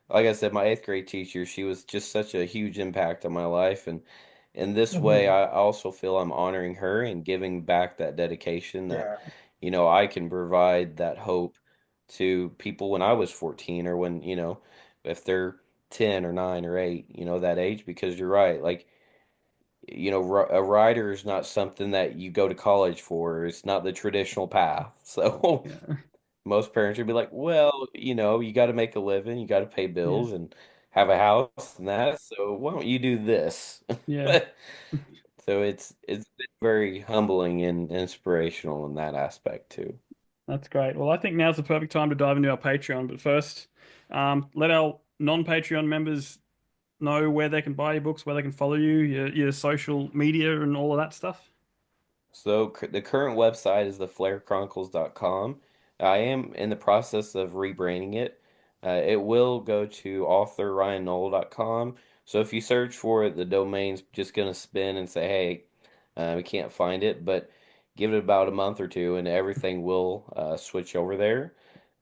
like I said, my eighth grade teacher, she was just such a huge impact on my life. And in this way, Mhm. I also feel I'm honoring her and giving back that dedication that, Yeah. I can provide that hope to people when I was 14 or when, if they're 10 or 9 or 8, that age, because you're right. Like, a writer is not something that you go to college for. It's not the traditional path. So Yeah. most parents would be like, well, you got to make a living, you got to pay Yeah, bills and have a house and that. So why don't you do this? yeah, So it's been very humbling and inspirational in that aspect too. that's great. Well, I think now's the perfect time to dive into our Patreon. But first, let our non-Patreon members know where they can buy your books, where they can follow you, your social media, and all of that stuff. So the current website is theflarechronicles.com. I am in the process of rebranding it. It will go to authorryannull.com. So if you search for it, the domain's just going to spin and say, hey, we can't find it, but give it about a month or two and everything will switch over there.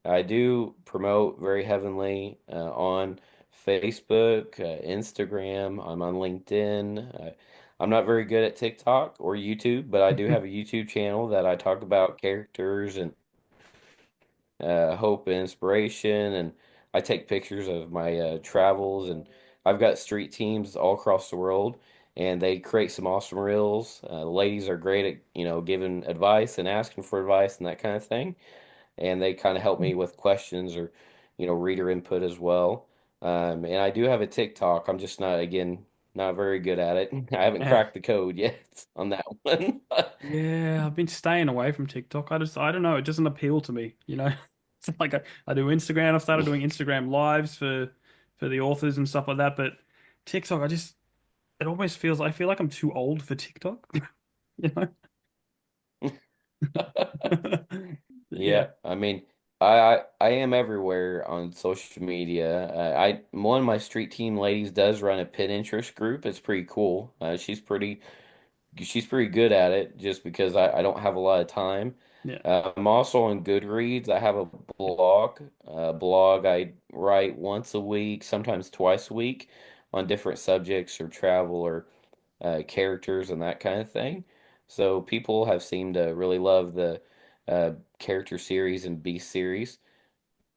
I do promote very heavily on Facebook, Instagram. I'm on LinkedIn. I'm not very good at TikTok or YouTube, but I do have a YouTube channel that I talk about characters and hope and inspiration. And I take pictures of my travels. And I've got street teams all across the world, and they create some awesome reels. The ladies are great at, giving advice and asking for advice and that kind of thing, and they kind of help me with questions or reader input as well. And I do have a TikTok. I'm just not again not very good at it. I haven't Yeah. cracked the code yet on that one. Yeah, I've been staying away from TikTok. I don't know, it doesn't appeal to me, you know. It's like I do Instagram. I've started doing Instagram lives for the authors and stuff like that, but TikTok, it almost feels I feel like I'm too old for TikTok, you know. Yeah, Yeah. I mean, I am everywhere on social media. I one of my street team ladies does run a pin interest group. It's pretty cool. She's pretty good at it just because I don't have a lot of time. Yeah. I'm also on Goodreads. I have a blog I write once a week, sometimes twice a week on different subjects or travel or characters and that kind of thing. So people have seemed to really love the character series and beast series.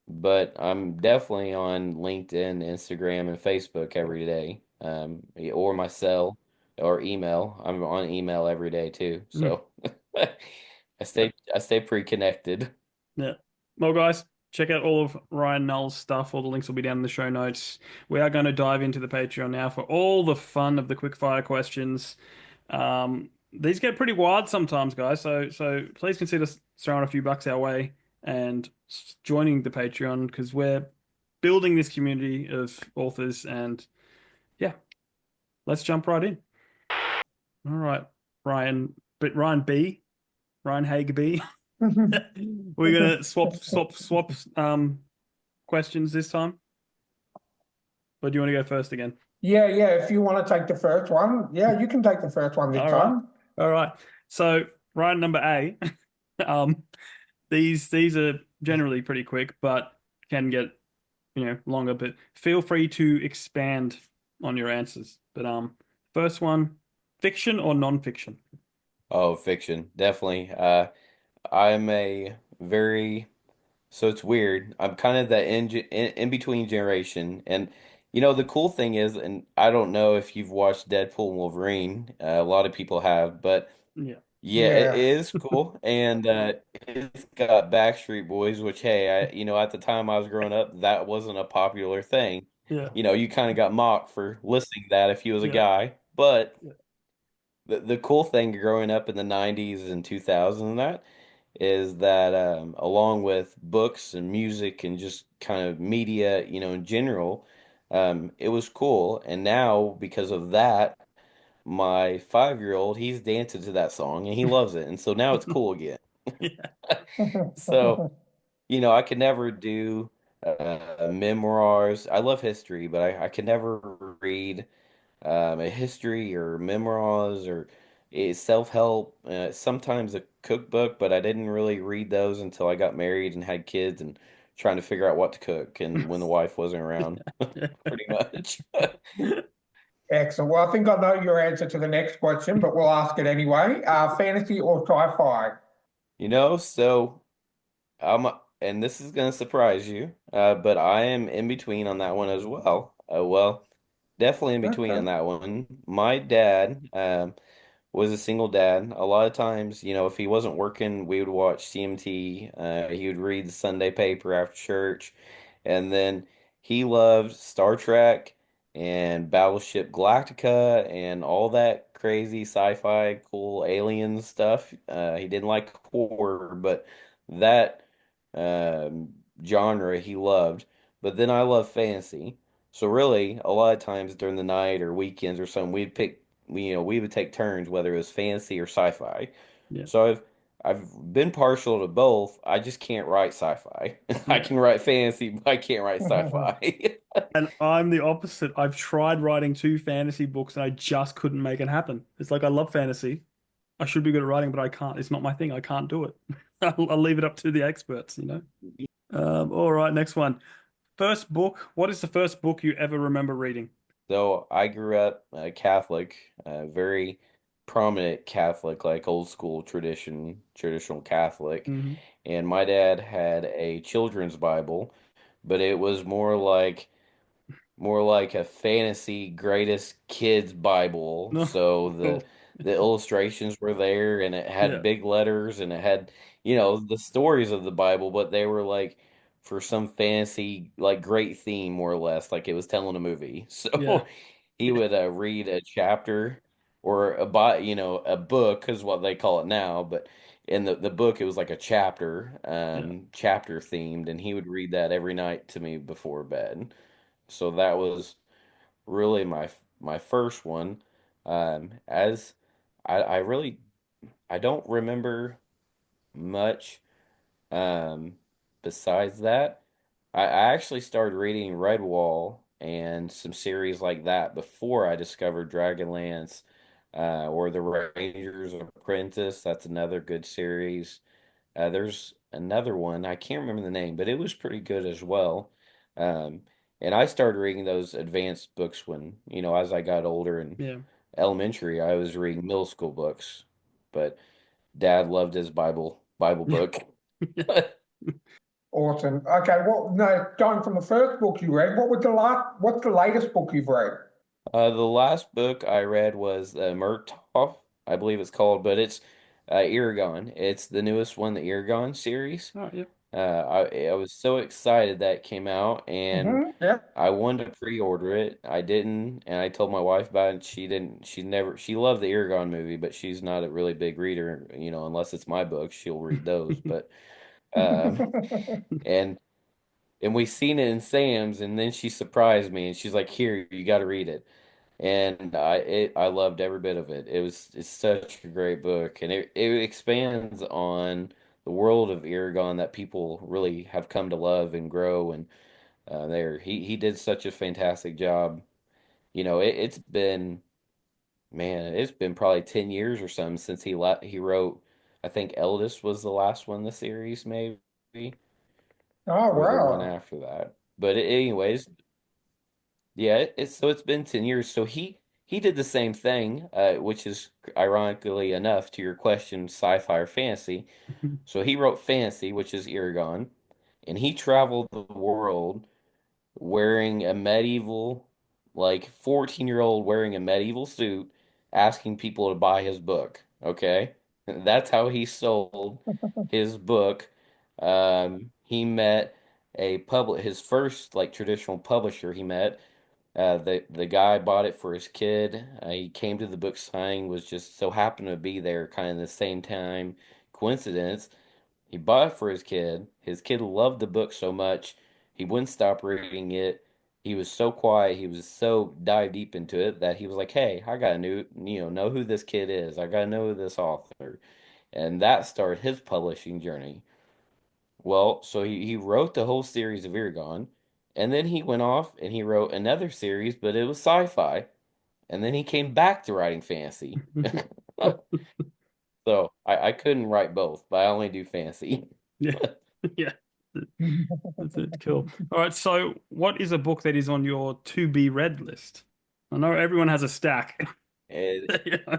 But I'm definitely on LinkedIn, Instagram, and Facebook every day, or my cell or email. I'm on email every day too, Mm. so I stay pretty connected. Yeah. Well, guys, check out all of Ryan Null's stuff. All the links will be down in the show notes. We are going to dive into the Patreon now for all the fun of the quickfire questions. These get pretty wild sometimes, guys. So please consider throwing a few bucks our way and joining the Patreon because we're building this community of authors. And yeah, let's jump right in. All right, Ryan B, Ryan Haig B. We're gonna swap questions this time. Or do you want to go first again? Yeah, yeah. If you want to take the first one, yeah, you can take the first one this All right. time. All right. So Ryan number A. Um, these are generally pretty quick, but can get, longer, but feel free to expand on your answers. But first one, fiction or non-fiction? Oh, fiction, definitely. I'm a very So it's weird. I'm kind of that in between generation, and the cool thing is, and I don't know if you've watched Deadpool and Wolverine. A lot of people have, but Yeah. yeah, it Yeah. is cool, and it's got Backstreet Boys, which hey, at the time I was growing up, that wasn't a popular thing. Yeah. You kind of got mocked for listening to that if you was a Yeah. guy, but Yeah. the cool thing growing up in the 90s and 2000s and that is that along with books and music and just kind of media, in general, it was cool. And now because of that, my 5-year-old, he's dancing to that song and he loves it. And so now it's cool again. Yeah. So, I could never do memoirs. I love history, but I could never read a history or memoirs or a self-help, sometimes a cookbook, but I didn't really read those until I got married and had kids and trying to figure out what to cook and when the wife wasn't around, pretty much. Excellent. Well, I think I know your answer to the next question, but we'll ask it anyway. Fantasy or sci-fi? So I'm, and this is gonna surprise you, but I am in between on that one as well. Well, definitely in between Okay. on that one. My dad, was a single dad. A lot of times, if he wasn't working, we would watch CMT. He would read the Sunday paper after church, and then he loved Star Trek and Battleship Galactica and all that crazy sci-fi, cool alien stuff. He didn't like horror, but that genre he loved. But then I love fantasy. So really, a lot of times during the night or weekends or something, we would take turns whether it was fantasy or sci-fi. Yeah, So I've been partial to both. I just can't write sci-fi. I yeah. can write fantasy, but I can't write sci-fi. And I'm the opposite. I've tried writing two fantasy books and I just couldn't make it happen. It's like I love fantasy. I should be good at writing, but I can't. It's not my thing. I can't do it. I'll leave it up to the experts. All right, next one. First book. What is the first book you ever remember reading? So I grew up Catholic, very prominent Catholic, like old school traditional Catholic. Hmm. And my dad had a children's Bible, but it was more like a fantasy greatest kids Bible. No. So the Cool. the illustrations were there and it had Yeah. big letters and it had, the stories of the Bible, but they were like for some fantasy like great theme more or less, like it was telling a movie. Yeah. So he Yeah. would read a chapter or a book is what they call it now, but in the book it was like a chapter, Yeah. chapter themed, and he would read that every night to me before bed. So that was really my first one. As I really I don't remember much um, besides that. I actually started reading Redwall and some series like that before I discovered Dragonlance, or The Ranger's Apprentice. That's another good series. There's another one, I can't remember the name, but it was pretty good as well. Um, and I started reading those advanced books when, as I got older in Yeah. elementary, I was reading middle school books. But Dad loved his Bible book. Yeah. Awesome. Okay, well, no, going from the first book you read, what's the latest book you've read? The last book I read was Murtaugh, I believe it's called, but it's Eragon. It's the newest one, the Eragon series. Oh, yeah. I was so excited that it came out, and Yeah. I wanted to pre-order it. I didn't, and I told my wife about it. And she didn't. She loved the Eragon movie, but she's not a really big reader. Unless it's my books, she'll read those. But um, and we seen it in Sam's, and then she surprised me, and she's like, "Here, you got to read it." And I loved every bit of it. It's such a great book, and it expands on the world of Eragon that people really have come to love and grow. And there he did such a fantastic job. It's been, man, it's been probably 10 years or something since he wrote. I think Eldest was the last one in the series, maybe, Oh, or the one wow. after that. But anyways, yeah, it's been 10 years. So he did the same thing, which is ironically enough to your question, sci-fi or fantasy. So he wrote fantasy, which is Eragon, and he traveled the world wearing a medieval, like 14-year-old wearing a medieval suit, asking people to buy his book. Okay? That's how he sold his book. He met his first like traditional publisher he met. The guy bought it for his kid. He came to the book signing, was just so happened to be there kind of the same time. Coincidence. He bought it for his kid. His kid loved the book so much, he wouldn't stop reading it. He was so quiet, he was so dive deep into it that he was like, "Hey, I gotta know who this kid is. I gotta know this author." And that started his publishing journey. Well, so he wrote the whole series of Eragon, and then he went off and he wrote another series, but it was sci-fi, and then he came back to writing fantasy. So I couldn't write both, but I only do fantasy. Yeah. Yeah. That's it. Cool. All right. So, what is a book that is on your to be read list? I know everyone has a stack. And Yeah.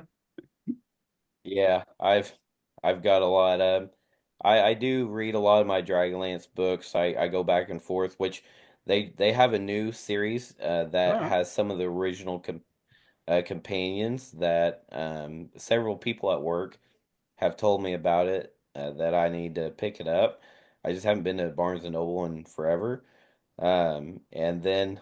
yeah, I've got a lot. I do read a lot of my Dragonlance books. I go back and forth, which they have a new series All that right. has some of the original companions that several people at work have told me about it, that I need to pick it up. I just haven't been to Barnes and Noble in forever. And then,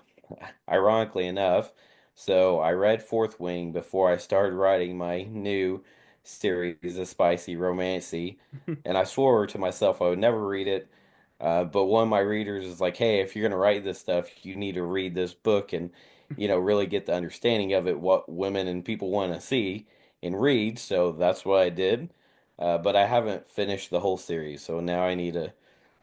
ironically enough, so I read Fourth Wing before I started writing my new series, A Spicy Romancy, and I swore to myself I would never read it. But one of my readers is like, "Hey, if you're gonna write this stuff, you need to read this book and, really get the understanding of it, what women and people want to see and read." So that's what I did. But I haven't finished the whole series, so now I need to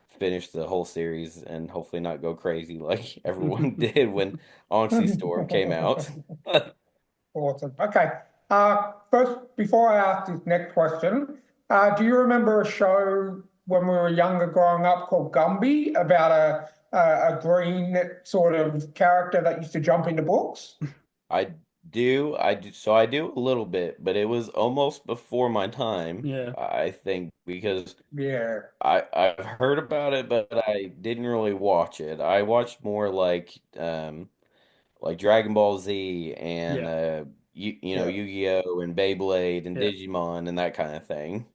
finish the whole series and hopefully not go crazy like everyone did when Onyxy Storm came out. Awesome. Okay. First, before I ask this next question, do you remember a show when we were younger growing up called Gumby about a green sort of character that used to jump into books? So I do a little bit, but it was almost before my time, Yeah, I think, because Yeah. I've heard about it, but I didn't really watch it. I watched more like Dragon Ball Z and yeah, Yeah. Yu-Gi-Oh and Beyblade and yeah. Digimon and that kind of thing.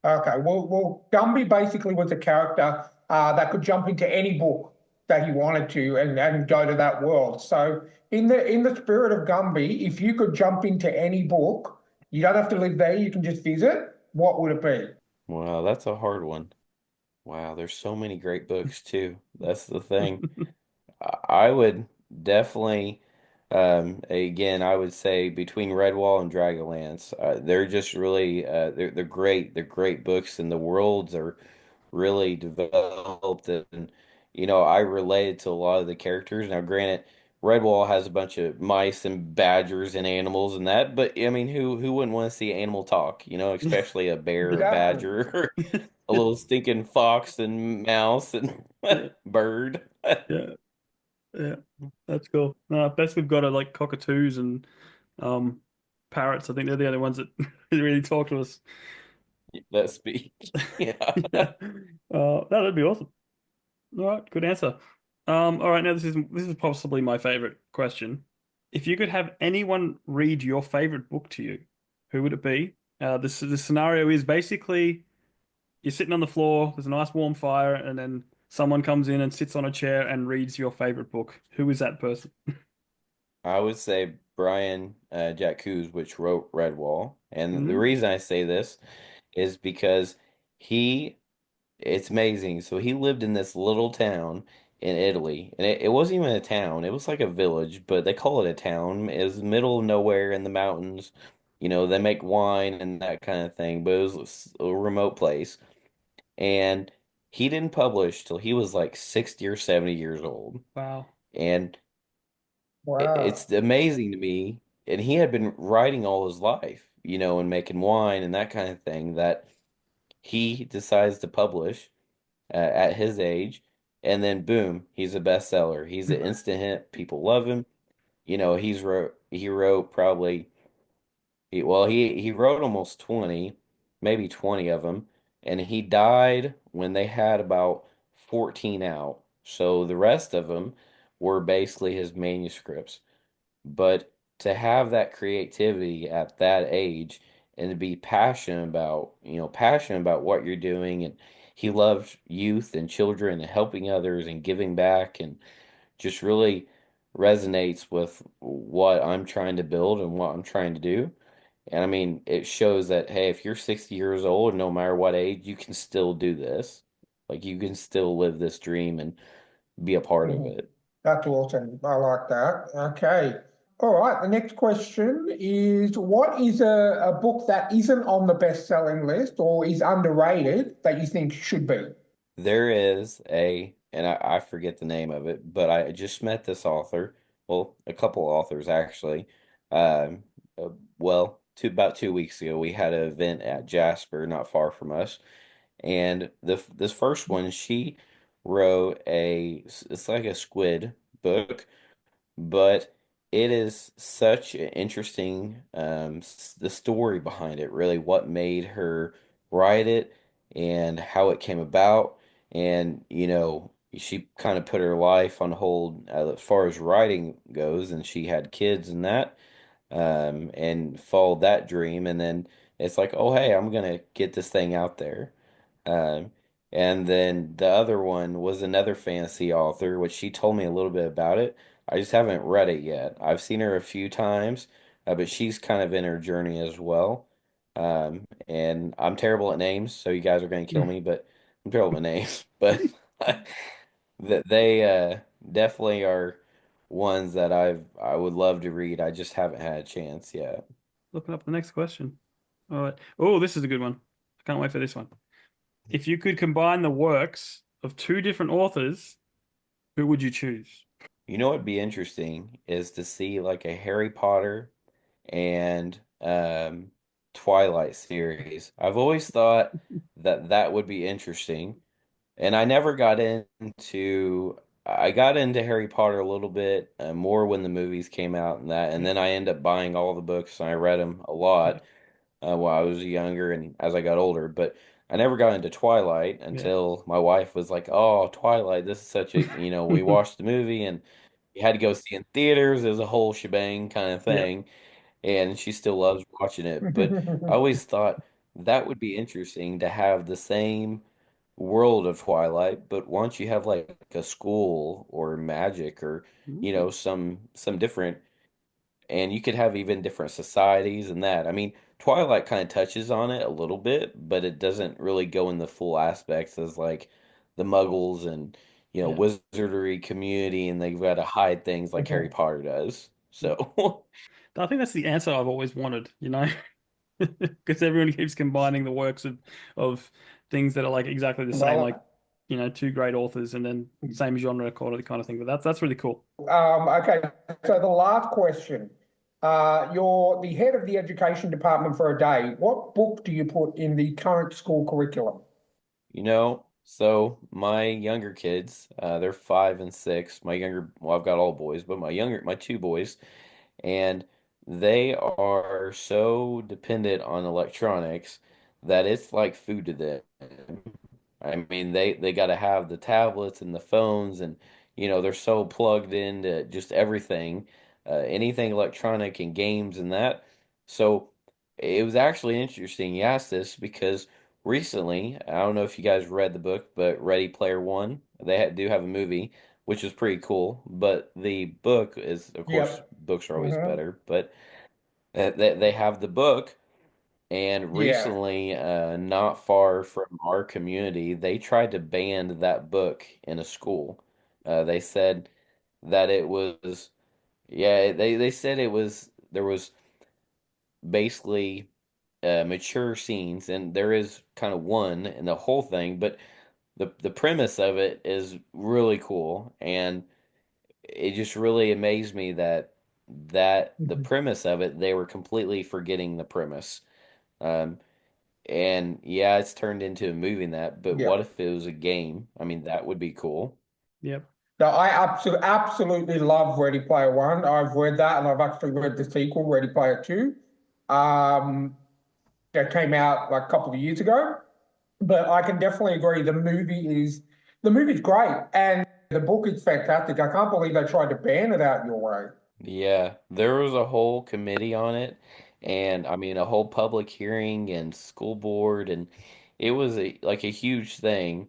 Okay. Well, Gumby basically was a character that could jump into any book that he wanted to and go to that world. So in the spirit of Gumby, if you could jump into any book, you don't have to live there, you can just visit, what would it be? Wow, that's a hard one. Wow, there's so many great books too. That's the thing. I would definitely, again, I would say between Redwall and Dragonlance, they're just really, they're great. They're great books, and the worlds are really developed. And I related to a lot of the characters. Now, granted, Redwall has a bunch of mice and badgers and animals and that, but I mean, who wouldn't want to see animal talk? Especially a bear, a Exactly. badger, a little stinking fox and mouse and Yeah, bird. yeah, yeah. That's cool. Best we've got are like cockatoos and um parrots. I think they're the only ones that really talk to us. That speak. Yeah. Yeah. No, that'd be awesome. All right, good answer. All right, now this is possibly my favorite question. If you could have anyone read your favorite book to you, who would it be? This scenario is basically you're sitting on the floor, there's a nice warm fire, and then someone comes in and sits on a chair and reads your favorite book. Who is that person? I would say Brian Jack which wrote Redwall. And the Mm, reason I say this is because he, it's amazing. So he lived in this little town in Italy. And it wasn't even a town, it was like a village, but they call it a town. It was middle of nowhere in the mountains. They make wine and that kind of thing, but it was a remote place. And he didn't publish till he was like 60 or 70 years old. wow. And Wow. it's amazing to me. And he had been writing all his life, and making wine and that kind of thing, that he decides to publish at his age. And then boom, he's a bestseller. He's an instant hit. People love him. He wrote probably he wrote almost 20, maybe 20 of them, and he died when they had about 14 out. So the rest of them were basically his manuscripts. But to have that creativity at that age and to be passionate about what you're doing, and he loved youth and children and helping others and giving back, and just really resonates with what I'm trying to build and what I'm trying to do. And I mean, it shows that, hey, if you're 60 years old, no matter what age, you can still do this. Like you can still live this dream and be a part of Mhm. it. That's awesome. I like that. Okay. All right. The next question is what is a book that isn't on the best-selling list or is underrated that you think should be? There is and I forget the name of it, but I just met this author. Well, a couple authors actually. Um, well, about 2 weeks ago, we had an event at Jasper, not far from us. And this first one, she wrote it's like a squid book, but it is such an interesting the story behind it, really what made her write it and how it came about. And she kind of put her life on hold as far as writing goes, and she had kids and that. and followed that dream. And then it's like, oh, hey, I'm gonna get this thing out there. Um, and then the other one was another fantasy author, which she told me a little bit about it. I just haven't read it yet. I've seen her a few times, but she's kind of in her journey as well. And I'm terrible at names, so you guys are going to kill me, but I'm terrible at names. But that they definitely are ones that I would love to read. I just haven't had a chance yet. Looking up the next question. All right. Oh, this is a good one. I can't wait for this one. If you could combine the works of two different authors, who would you choose? You know what'd be interesting is to see like a Harry Potter and Twilight series. I've always thought that that would be interesting. And I never got into I got into Harry Potter a little bit more when the movies came out and that, and Yeah. then I ended up buying all the books and I read them a Yeah. lot while I was younger and as I got older. But I never got into Twilight Yeah. until my wife was like, "Oh, Twilight, this is such a, we watched the movie and you had to go see it in theaters. It was a whole shebang kind of Yeah. thing." And she still loves watching it. But I always thought that would be interesting to have the same world of Twilight, but once you have like a school or magic or Ooh. some different, and you could have even different societies and that. I mean, Twilight kind of touches on it a little bit, but it doesn't really go in the full aspects as like the Muggles and Yeah. wizardry community, and they've got to hide things like Harry Potter does. Yeah. So I think that's the answer I've always wanted, because everyone keeps combining the works of things that are like exactly the same, like Well, two great authors and then same genre kind of thing. But that's really cool. okay, so the last question. You're the head of the education department for a day. What book do you put in the current school curriculum? So my younger kids, they're 5 and 6. Well, I've got all boys, but my two boys, and they are so dependent on electronics that it's like food to them. I mean, they got to have the tablets and the phones, and they're so plugged into just everything, anything electronic and games and that. So it was actually interesting you asked this because recently, I don't know if you guys read the book, but Ready Player One, do have a movie, which is pretty cool. But the book is, of course, Yep. books are always Hmm. better, but they have the book. And Yeah. recently, not far from our community, they tried to ban that book in a school. They said that it was, yeah, they said there was basically mature scenes, and there is kind of one in the whole thing, but the premise of it is really cool, and it just really amazed me that the Mhm. premise of it, they were completely forgetting the premise. Um, And yeah, it's turned into a movie and that, but what Yep. if it was a game? I mean, that would be cool. Yep. No, I absolutely love Ready Player One. I've read that, and I've actually read the sequel, Ready Player Two. Um, that came out like a couple of years ago. But I can definitely agree the movie's great, and the book is fantastic. I can't believe they tried to ban it out your way. Yeah, there was a whole committee on it, and I mean, a whole public hearing and school board, and it was like a huge thing.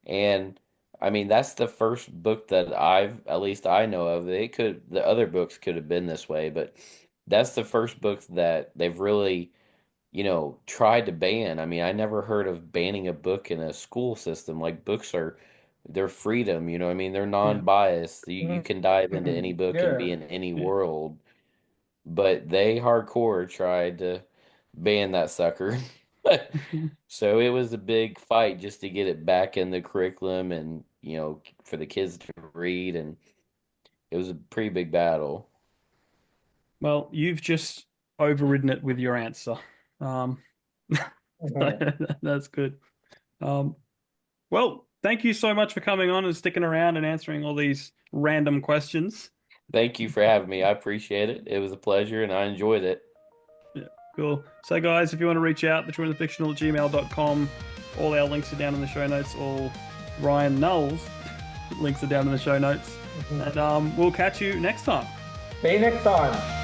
And I mean, that's the first book that at least I know of. The other books could have been this way, but that's the first book that they've really tried to ban. I mean, I never heard of banning a book in a school system. Like books are their freedom, I mean, they're Yeah. non-biased. You can dive into any Mhm. book and be Yeah. in any Yeah. world, but they hardcore tried to ban that sucker. So it was a big fight just to get it back in the curriculum and, for the kids to read, and it was a pretty big battle. Well, you've just overridden it with your answer. Um, Mhm. that's good. Um, well, thank you so much for coming on and sticking around and answering all these random questions. Thank you for having me. I appreciate it. It was a pleasure and I enjoyed it. Yeah, cool. So, guys, if you want to reach out, thetrueandthefictional at gmail.com. All our links are down in the show notes. All Ryan Null's links are down in the show notes. Mhm. And we'll catch you next time. See you next time.